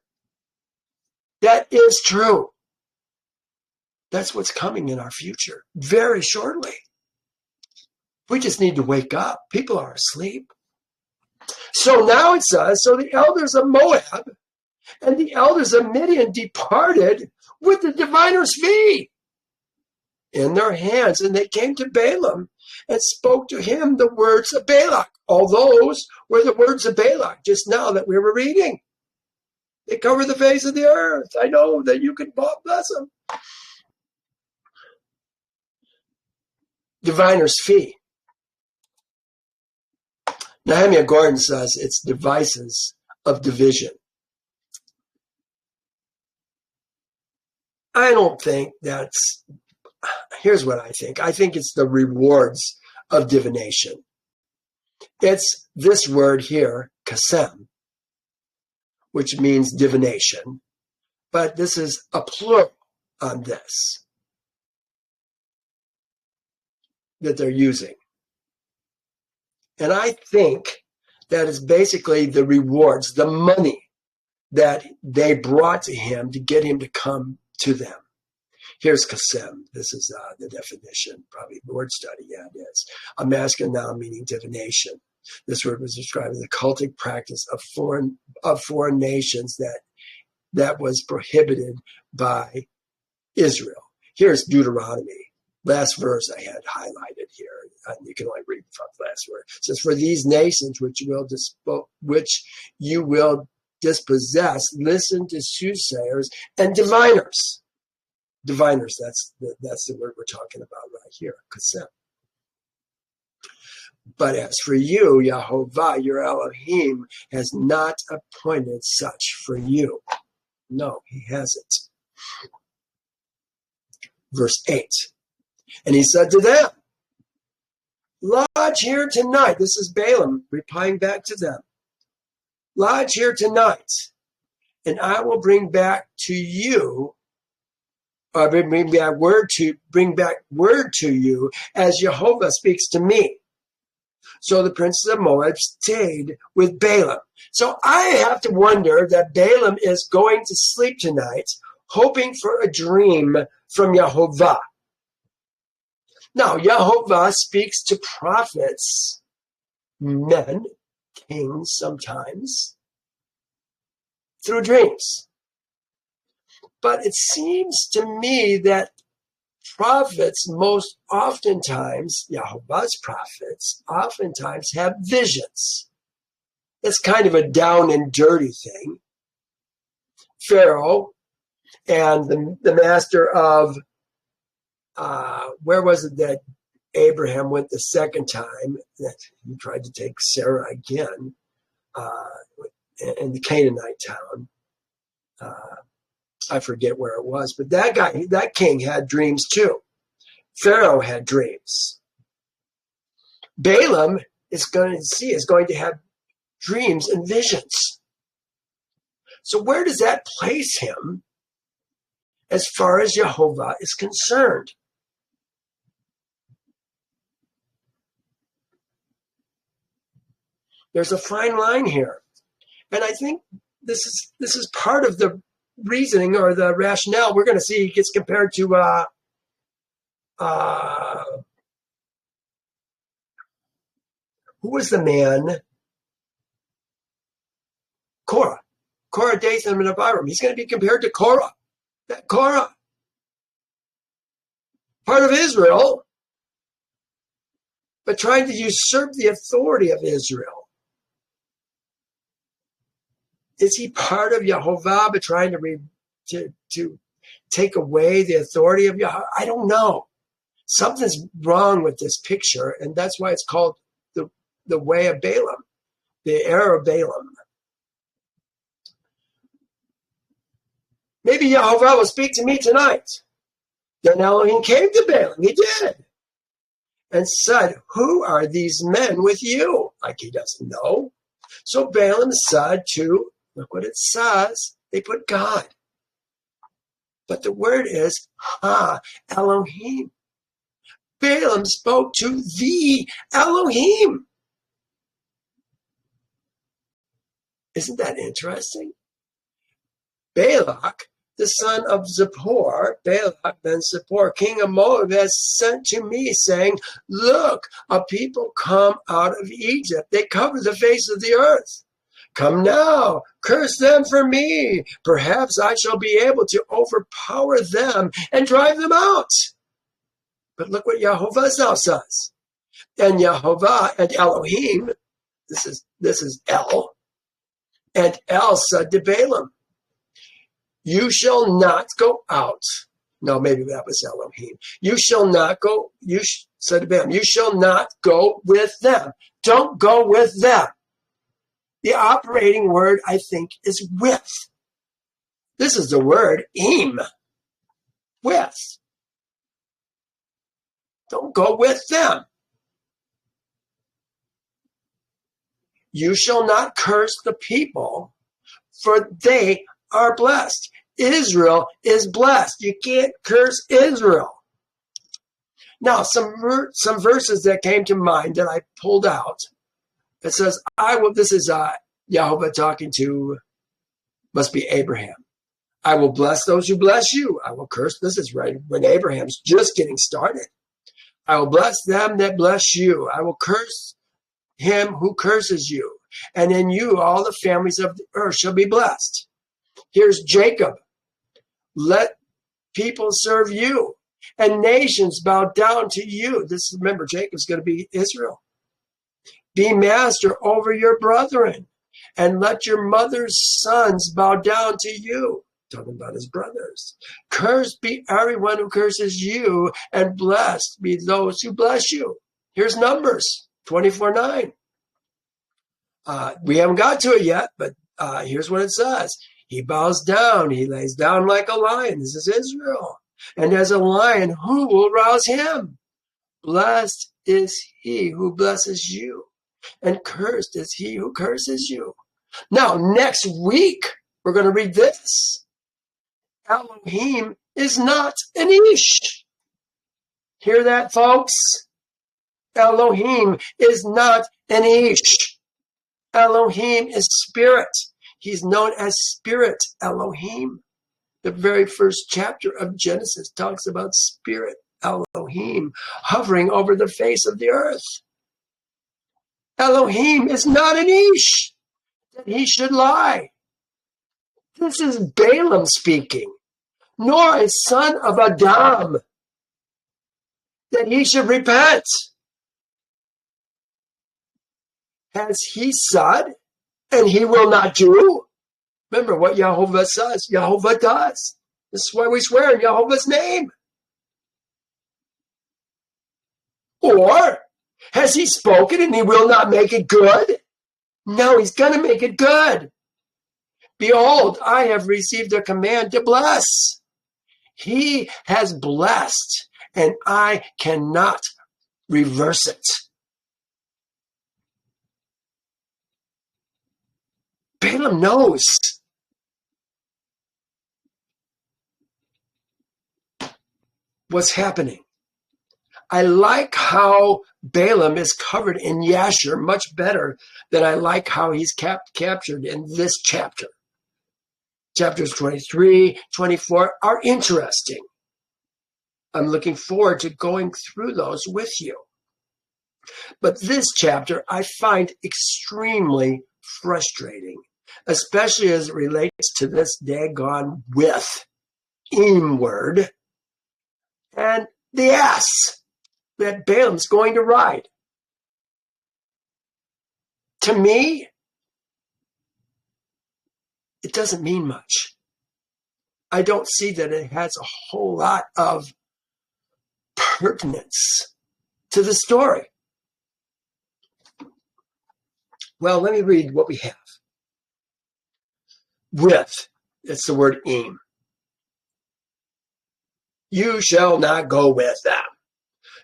that is true? That's what's coming in our future very shortly. We just need to wake up. People are asleep. So now it says, so the elders of Moab and the elders of Midian departed with the diviner's fee in their hands, and they came to Balaam and spoke to him the words of Balak. All those were the words of Balak just now that we were reading. They cover the face of the earth. I know that you can bless them. Diviner's fee. Nehemiah Gordon says it's devices of division. I don't think that's, here's what I think. I think it's the rewards of divination. It's this word here, kasem, which means divination, but this is a plural on this that they're using. And I think that is basically the rewards, the money that they brought to him to get him to come to them. Here's kasem. This is the definition, probably word study. Yeah, it is. A masculine noun meaning divination. This word was described as a cultic practice of foreign nations that was prohibited by Israel. Here's Deuteronomy. Last verse I had highlighted here. You can only read the last word. It says, "For these nations which you will dispossess, listen to soothsayers and diviners." Diviners, that's the word we're talking about right here, kasem. "But as for you, Yehovah, your Elohim, has not appointed such for you." No, he hasn't. Verse 8. "And he said to them, lodge here tonight." This is Balaam replying back to them. "Lodge here tonight, and I will bring back you word to you as Yehovah speaks to me." So the princes of Moab stayed with Balaam. So I have to wonder that Balaam is going to sleep tonight, hoping for a dream from Yehovah. Now, Yehovah speaks to prophets, men, kings sometimes, through dreams. But it seems to me that prophets most oftentimes, Yehovah's prophets, oftentimes have visions. It's kind of a down and dirty thing. Pharaoh and the master of where was it that Abraham went the second time? That he tried to take Sarah again in the Canaanite town. I forget where it was, but that king had dreams too. Pharaoh had dreams. Balaam is going to have dreams and visions. So where does that place him as far as Yehovah is concerned? There's a fine line here. And I think this is part of the reasoning or the rationale. We're going to see he gets compared to who was the man? Korah, Dathan, and Abiram. He's going to be compared to Korah. That Korah, part of Israel, but trying to usurp the authority of Israel. Is he part of Yehovah, but trying to take away the authority of Yehovah? I don't know. Something's wrong with this picture, and that's why it's called the way of Balaam, the era of Balaam. Maybe Yehovah will speak to me tonight. Then Elohim came to Balaam. He did. And said, "Who are these men with you?" Like he doesn't know. So Balaam said to, look what it says, They put God. But the word is Elohim. Balaam spoke to the Elohim. Isn't that interesting? Balak, the son of Zippor, Balak ben Zippor, king of Moab, has sent to me, saying, look, a people come out of Egypt. They cover the face of the earth. Come now, curse them for me. Perhaps I shall be able to overpower them and drive them out. But look what Yehovah now says. And Yehovah and Elohim, this is El, and El said to Balaam, you shall not go out. No, maybe that was Elohim. You shall not go, said to Balaam, you shall not go with them. Don't go with them. The operating word, I think, is with. This is the word im, with. Don't go with them. You shall not curse the people, for they are blessed. Israel is blessed. You can't curse Israel. Now, some verses that came to mind that I pulled out. It says, this is Yehovah talking to, must be Abraham. I will bless those who bless you. I will curse. This is right when Abraham's just getting started. I will bless them that bless you. I will curse him who curses you. And in you all the families of the earth shall be blessed. Here's Jacob. Let people serve you, and nations bow down to you. Remember, Jacob's going to be Israel. Be master over your brethren, and let your mother's sons bow down to you. Talking about his brothers. Cursed be everyone who curses you, and blessed be those who bless you. Here's Numbers 24:9. We haven't got to it yet, but here's what it says. He bows down. He lays down like a lion. This is Israel. And as a lion, who will rouse him? Blessed is he who blesses you, and cursed is he who curses you. Now, next week, we're going to read this. Elohim is not an Ish. Hear that, folks? Elohim is not an Ish. Elohim is spirit. He's known as Spirit Elohim. The very first chapter of Genesis talks about Spirit Elohim hovering over the face of the earth. Elohim is not an Ish, that he should lie. This is Balaam speaking, nor a son of Adam, that he should repent. Has he said, and he will not do? Remember what Yehovah says. Yehovah does. This is why we swear in Yehovah's name. Or has he spoken and he will not make it good? No, he's going to make it good. Behold, I have received a command to bless. He has blessed, and I cannot reverse it. Balaam knows. What's happening. I like how Balaam is covered in Yasher much better than I like how he's captured in this chapter. Chapters 23, 24 are interesting. I'm looking forward to going through those with you. But this chapter I find extremely frustrating, especially as it relates to this daggone with word and the ass that Balaam's going to ride. To me, it doesn't mean much. I don't see that it has a whole lot of pertinence to the story. Well, let me read what we have. With, it's the word im. You shall not go with them.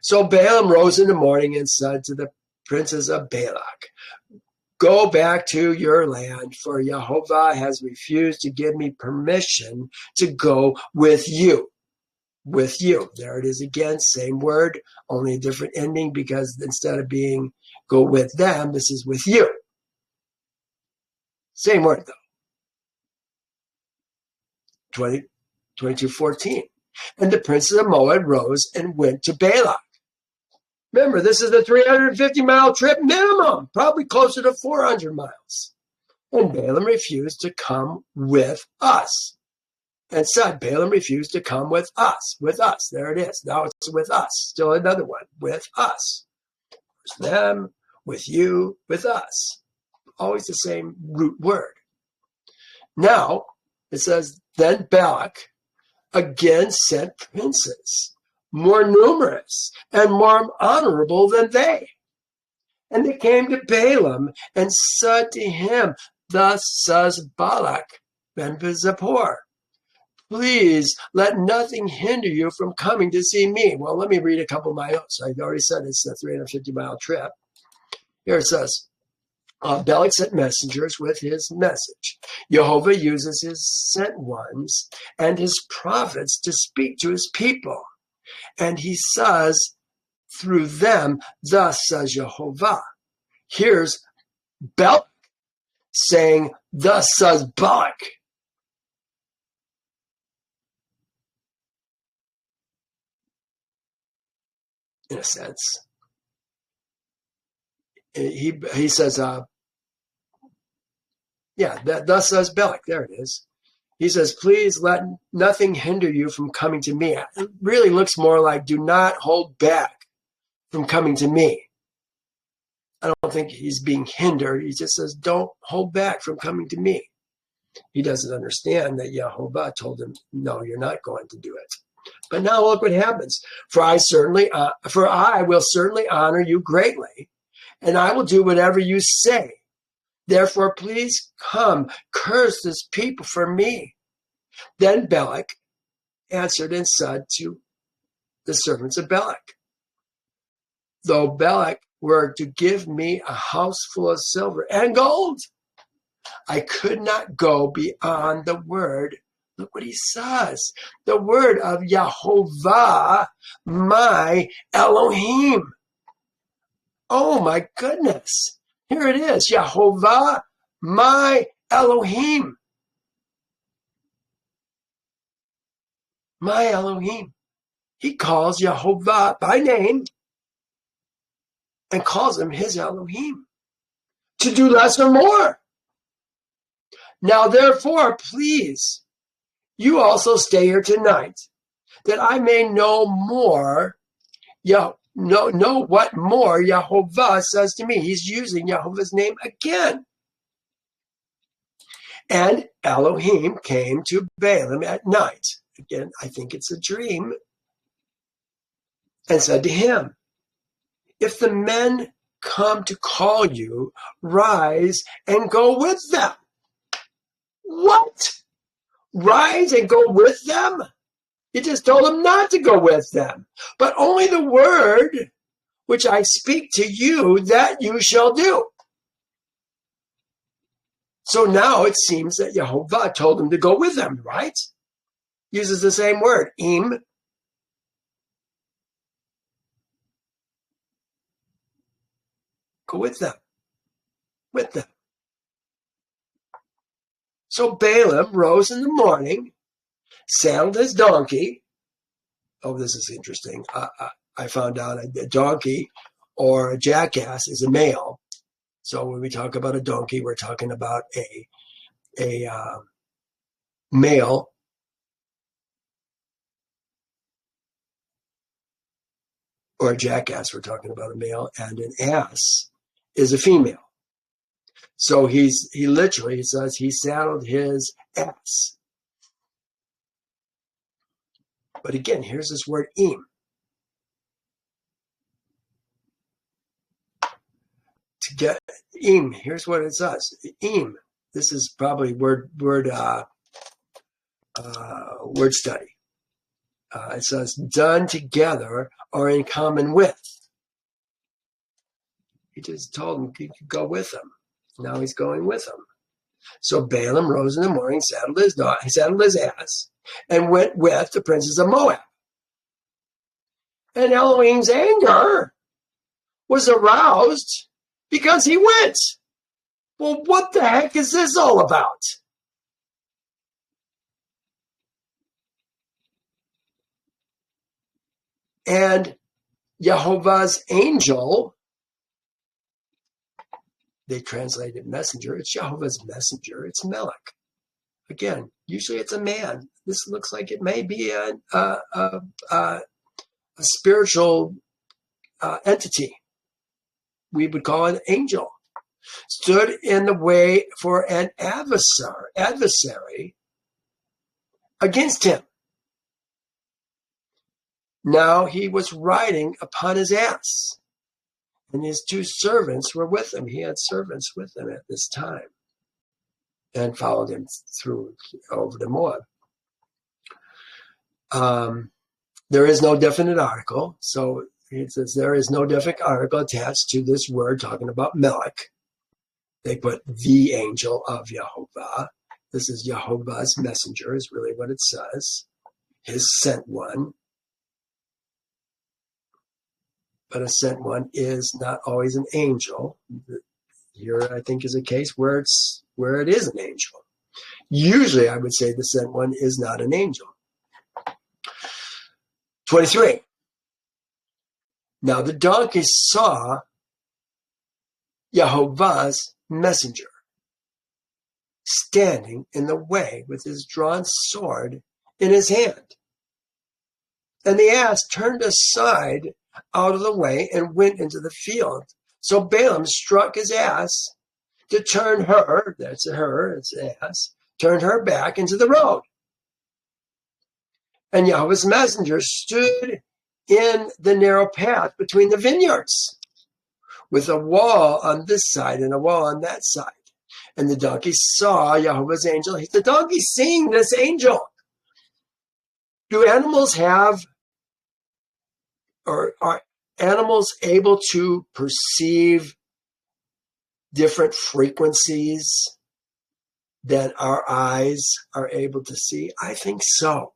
So Balaam rose in the morning and said to the princes of Balak, Go back to your land, for Yehovah has refused to give me permission to go with you. With you. There it is again, same word, only a different ending, because instead of being go with them, this is with you. Same word though. 22:14. And the princes of Moab rose and went to Balaam. Remember, this is a 350-mile trip minimum, probably closer to 400 miles. And Balaam refused to come with us. And said, Balaam refused to come with us. With us. There it is. Now it's with us. Still another one. With us. With them, with you, with us. Always the same root word. Now, it says, then Balak again sent princes, more numerous and more honorable than they. And they came to Balaam and said to him, thus says Balak ben Zippor, please let nothing hinder you from coming to see me. Well, let me read a couple of my notes. I already said it's a 350-mile trip. Here it says, Balak sent messengers with his message. Yehovah uses his sent ones and his prophets to speak to his people. And he says through them, thus says Yehovah. Here's Balak saying, thus says Balak. In a sense. He says, thus says Balak. There it is. He says, please let nothing hinder you from coming to me. It really looks more like do not hold back from coming to me. I don't think he's being hindered. He just says, don't hold back from coming to me. He doesn't understand that Yehovah told him, no, you're not going to do it. But now look what happens. For I will certainly honor you greatly, and I will do whatever you say. Therefore, please come, curse this people for me. Then Balak answered and said to the servants of Balak, though Balak were to give me a house full of silver and gold, I could not go beyond the word. Look what he says. The word of Yehovah, my Elohim. Oh my goodness. Here it is. Yehovah, my Elohim. My Elohim. He calls Yehovah by name and calls him his Elohim to do less or more. Now, therefore, please, you also stay here tonight, that I may know more, know what more Yehovah says to me. He's using Yehovah's name again. And Elohim came to Balaam at night. Again, I think it's a dream. And said to him, if the men come to call you, rise and go with them. What? Rise and go with them? You just told them not to go with them. But only the word which I speak to you, that you shall do. So now it seems that Yehovah told him to go with them, right? Uses the same word, im. Go with them. With them. So Balaam rose in the morning, saddled his donkey. Oh, this is interesting. I found out a donkey or a jackass is a male. So when we talk about a donkey, we're talking about a male. Or a jackass, we're talking about a male, and an ass is a female. So he literally says he saddled his ass. But again, here's this word im. To get im, here's what it says. Im. This is probably word study. It says done together or in common with. He just told him he could go with them. Now he's going with them. So Balaam rose in the morning, saddled his ass, and went with the princes of Moab. And Elohim's anger was aroused because he went. Well, what the heck is this all about? And Yehovah's angel, they translated messenger. It's Yehovah's messenger. It's Melech. Again, usually it's a man. This looks like it may be a spiritual entity. We would call it an angel. Stood in the way for an adversary against him. Now he was riding upon his ass, and his 2 servants were with him. He had servants with him at this time, and followed him over to Moab. There is no definite article, so it says there is no definite article attached to this word talking about Melech. They put the angel of Yehovah. This is Yehovah's messenger, is really what it says. His sent one. But a sent one is not always an angel. Here, I think, is a case where it is an angel. Usually, I would say the sent one is not an angel. 23. Now the donkey saw Yehovah's messenger standing in the way with his drawn sword in his hand. And the ass turned aside out of the way and went into the field. So Balaam struck his ass to turn her, that's her, it's the ass, turned her back into the road. And Yehovah's messenger stood in the narrow path between the vineyards, with a wall on this side and a wall on that side. And the donkey saw Yehovah's angel. The donkey's seeing this angel. Do animals have, or are animals able to perceive different frequencies than our eyes are able to see? I think so.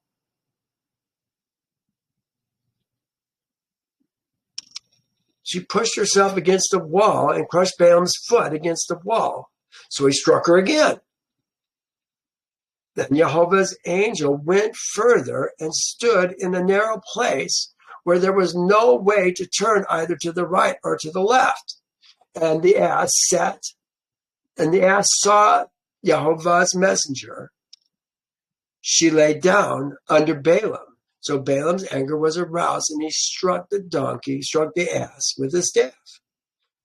She pushed herself against the wall and crushed Balaam's foot against the wall. So he struck her again. Then Yehovah's angel went further and stood in a narrow place where there was no way to turn either to the right or to the left. And the ass saw Yehovah's messenger. She lay down under Balaam. So Balaam's anger was aroused, and he struck the ass with his staff.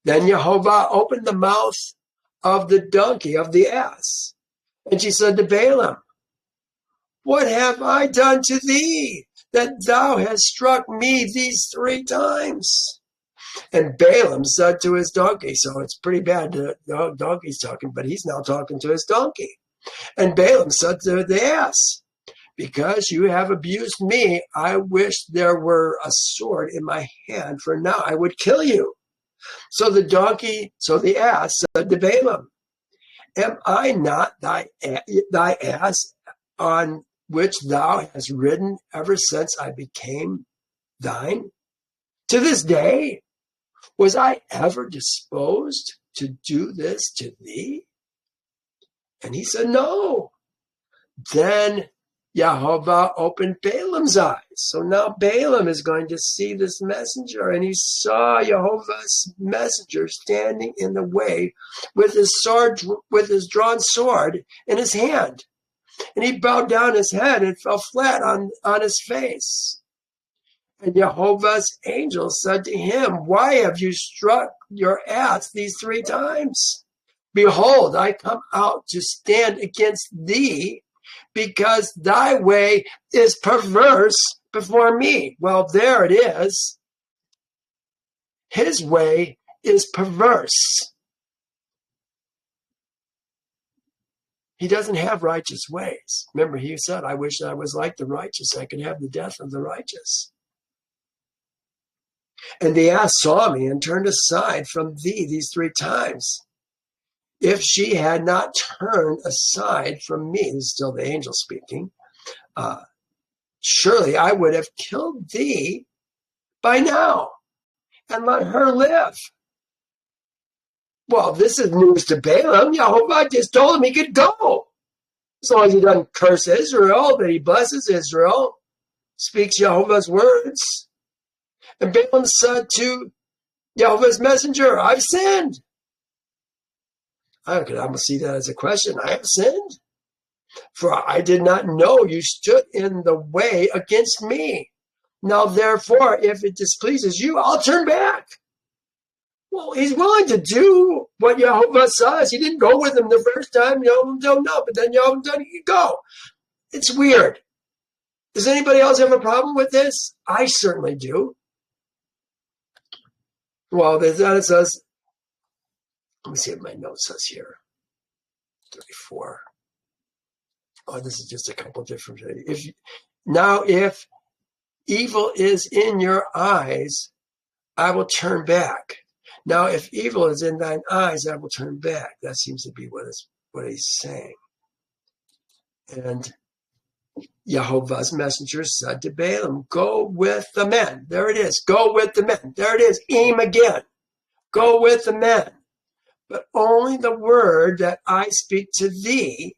Then Yehovah opened the mouth of the donkey, of the ass. And she said to Balaam, "What have I done to thee, that thou hast struck me these 3 times?" And Balaam said to his donkey, so it's pretty bad, the donkey's talking, but he's now talking to his donkey. And Balaam said to the ass, "Because you have abused me, I wish there were a sword in my hand, for now I would kill you." So the ass said to Balaam, "Am I not thy ass on which thou hast ridden ever since I became thine? To this day, was I ever disposed to do this to thee?" And he said, "No." Then Yehovah opened Balaam's eyes. So now Balaam is going to see this messenger, and he saw Yehovah's messenger standing in the way with his drawn sword in his hand. And he bowed down his head and fell flat on his face. And Yehovah's angel said to him, "Why have you struck your ass these 3 times? Behold, I come out to stand against thee, because thy way is perverse before me." Well, there it is. His way is perverse. He doesn't have righteous ways. Remember, he said, "I wish I was like the righteous. I could have the death of the righteous." And the ass saw me and turned aside from thee these 3 times. if she had not turned aside from me, this is still the angel speaking, surely I would have killed thee by now and let her live. Well, this is news to Balaam. Yehovah just told him he could go. As long as he doesn't curse Israel, that he blesses Israel, speaks Yehovah's words. And Balaam said to Yehovah's messenger, I've sinned. I could almost see that as a question. I have sinned. For I did not know you stood in the way against me. Now, therefore, if it displeases you, I'll turn back. Well, he's willing to do what Yehovah says. He didn't go with him the first time. Yehovah don't know, but then Yehovah told him, you go. It's weird. Does anybody else have a problem with this? I certainly do. Well, then it says, let me see what my note says here. 34. Oh, this is just a couple different. If evil is in your eyes, I will turn back. Now, if evil is in thine eyes, I will turn back. That seems to be what he's saying. And Yehovah's messenger said to Balaam, go with the men. There it is. Go with the men. There it is. Aim again. Go with the men. But only the word that I speak to thee,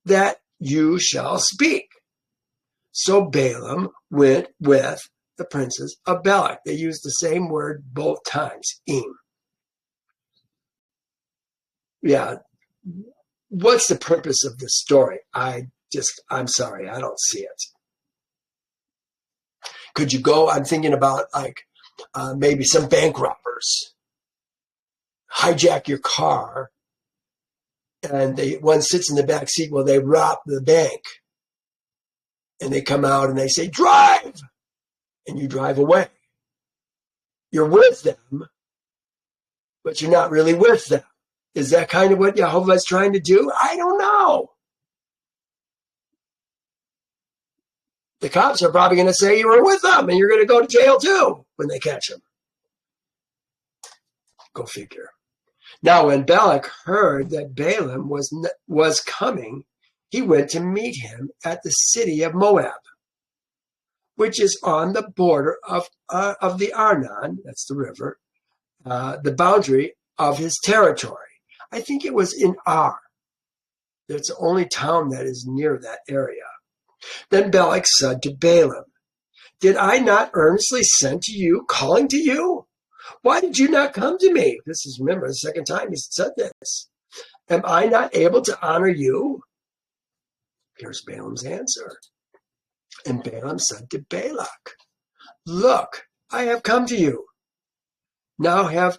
that you shall speak. So Balaam went with the princes of Balak. They used the same word both times, im. Yeah. What's the purpose of this story? I'm sorry, I don't see it. Could you go? I'm thinking about maybe some bank robbers hijack your car, and one sits in the back seat while they rob the bank, and they come out and they say, drive, and you drive away. You're with them, but you're not really with them. Is that kind of what Yehovah is trying to do? I don't know. The cops are probably going to say you were with them, and you're going to go to jail too when they catch him. Go figure. Now, when Balak heard that Balaam was coming, he went to meet him at the city of Moab, which is on the border of the Arnon, that's the river, the boundary of his territory. I think it was in Ar. It's the only town that is near that area. Then Balak said to Balaam, did I not earnestly send to you, calling to you? Why did you not come to me? This is, remember, the second time he said this. Am I not able to honor you? Here's Balaam's answer. And Balaam said to Balak, look, I have come to you. Now have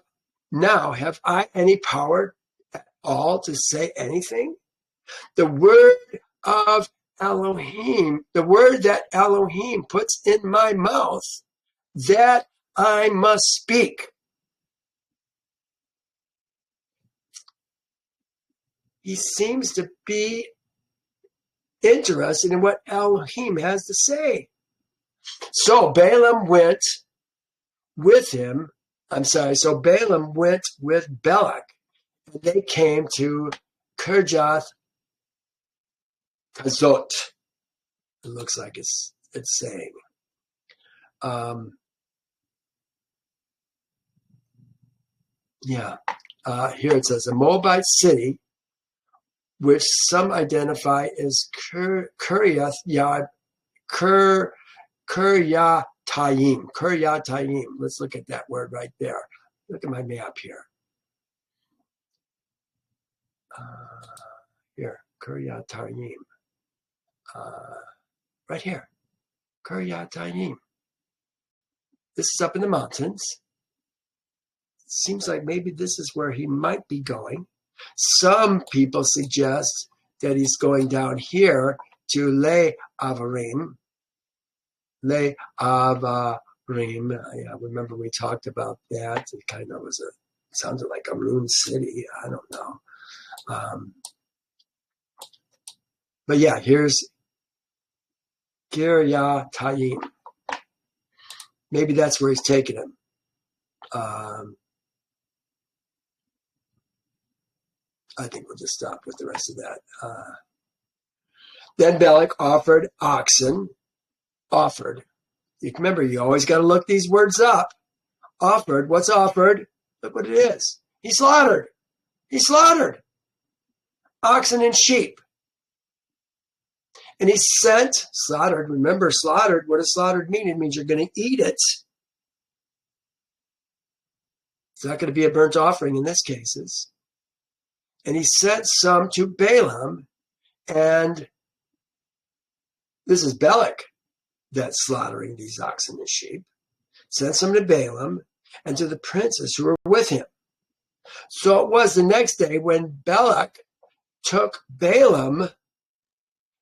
I any power at all to say anything? The word of Elohim, the word that Elohim puts in my mouth, that I must speak. He seems to be interested in what Elohim has to say. So Balaam went with him. So Balaam went with Balak, and they came to Kirjath Kazot. It looks like it's saying. Here it says, a Moabite city, which some identify as Kiryatayim. Kiryatayim. Let's look at that word right there. Look at my map here. Kiryatayim. Right here. Kiryatayim. This is up in the mountains. It seems like maybe this is where he might be going. Some people suggest that he's going down here to Le Avarim. Le Avarim. I remember we talked about that. It kind of sounded like a ruined city. I don't know. But yeah, here's Kiryatayim. Maybe that's where he's taking him. I think we'll just stop with the rest of that. Then Balak offered oxen. Offered. You remember, you always got to look these words up. Offered. What's offered? Look what it is. He slaughtered. He slaughtered oxen and sheep. And he sent, slaughtered, remember slaughtered, what does slaughtered mean? It means you're going to eat it. It's not going to be a burnt offering in this case. And he sent some to Balaam, and this is Balak that's slaughtering these oxen and sheep. Sent some to Balaam and to the princes who were with him. So it was the next day when Balak took Balaam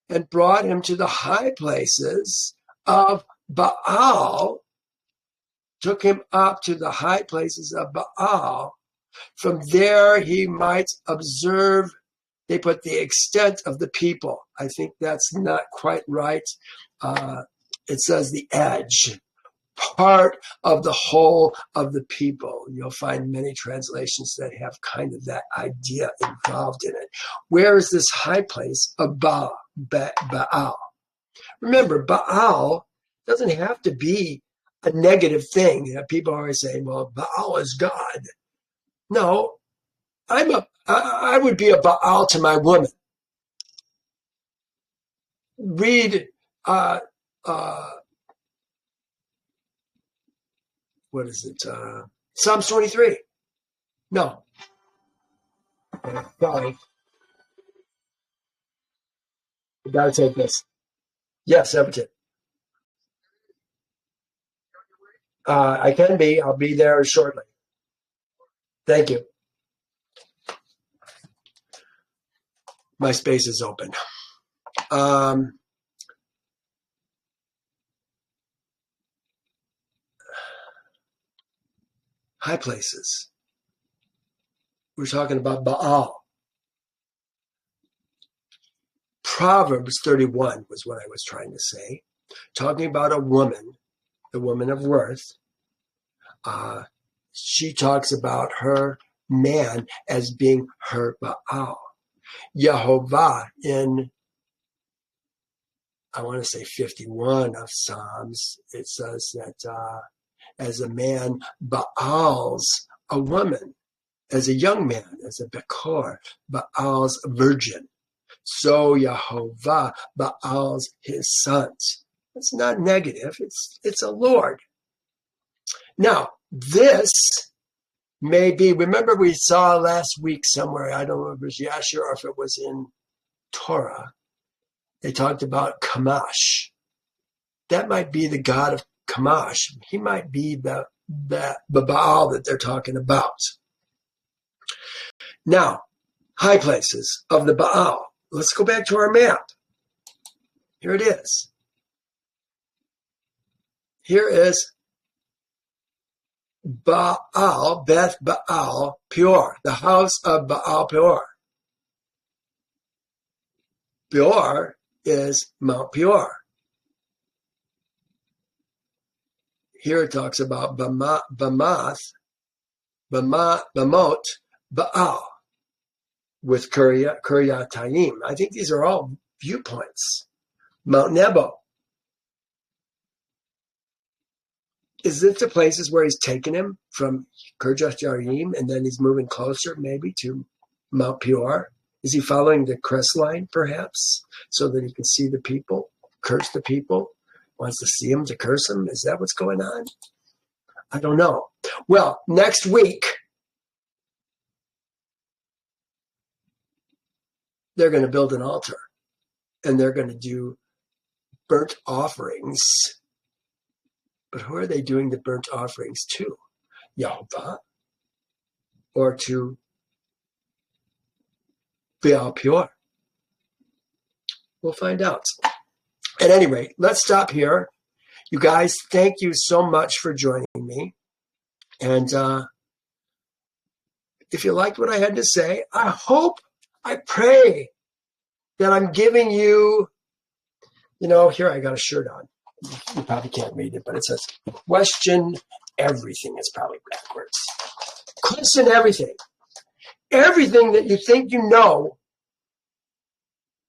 and brought him to the high places of Baal, took him up to the high places of Baal. From there he might observe, they put the extent of the people. I think that's not quite right. It says the edge, part of the whole of the people. You'll find many translations that have kind of that idea involved in it. Where is this high place of Baal? Remember, Baal doesn't have to be a negative thing. People always say, well, Baal is God. No, I would be a Baal to my woman. Read what is it? Psalms 23. No. Sorry. I gotta take this. Yes, Everton. I can be. I'll be there shortly. Thank you. My space is open. High places. We're talking about Baal. Proverbs 31 was what I was trying to say. Talking about a woman, the woman of worth. She talks about her man as being her Baal. Yehovah in, I want to say 51 of Psalms, it says that as a man Baal's a woman, as a young man, as a Bekor, Baal's virgin. So Yehovah Baal's his sons. It's not negative, it's a Lord. Now, this may be, remember we saw last week somewhere, I don't know if it was Yasher or if it was in Torah, they talked about Kamash. That might be the god of Kamash. He might be the Baal that they're talking about. Now, high places of the Baal. Let's go back to our map. Here it is. Here is Baal, Beth Baal, Peor, the house of Baal Peor. Peor is Mount Peor. Here it talks about Bamoth, Baal, with Kiryatayim. I think these are all viewpoints. Mount Nebo. Is it the places where he's taken him from Kiryatayim and then he's moving closer maybe to Mount Peor? Is he following the crest line perhaps so that he can see the people, curse the people? Wants to see him to curse him? Is that what's going on? I don't know. Well, next week, they're going to build an altar and they're going to do burnt offerings. But who are they doing the burnt offerings to? Yehovah or to Baal Peor? We'll find out. At any rate, let's stop here. You guys, thank you so much for joining me. And if you liked what I had to say, I pray that I'm giving you, here I got a shirt on. You probably can't read it, but it says, question everything. It's probably backwards. Question everything. Everything that you think you know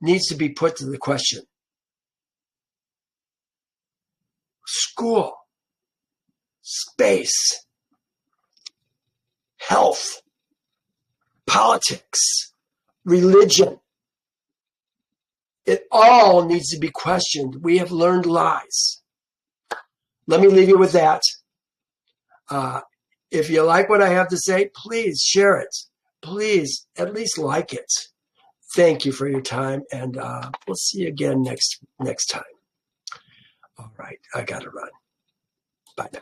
needs to be put to the question. School, space, health, politics, religion. It all needs to be questioned. We have learned lies. Let me leave you with that. If you like what I have to say, please share it. Please at least like it. Thank you for your time, and we'll see you again next time. All right, I gotta run. Bye now.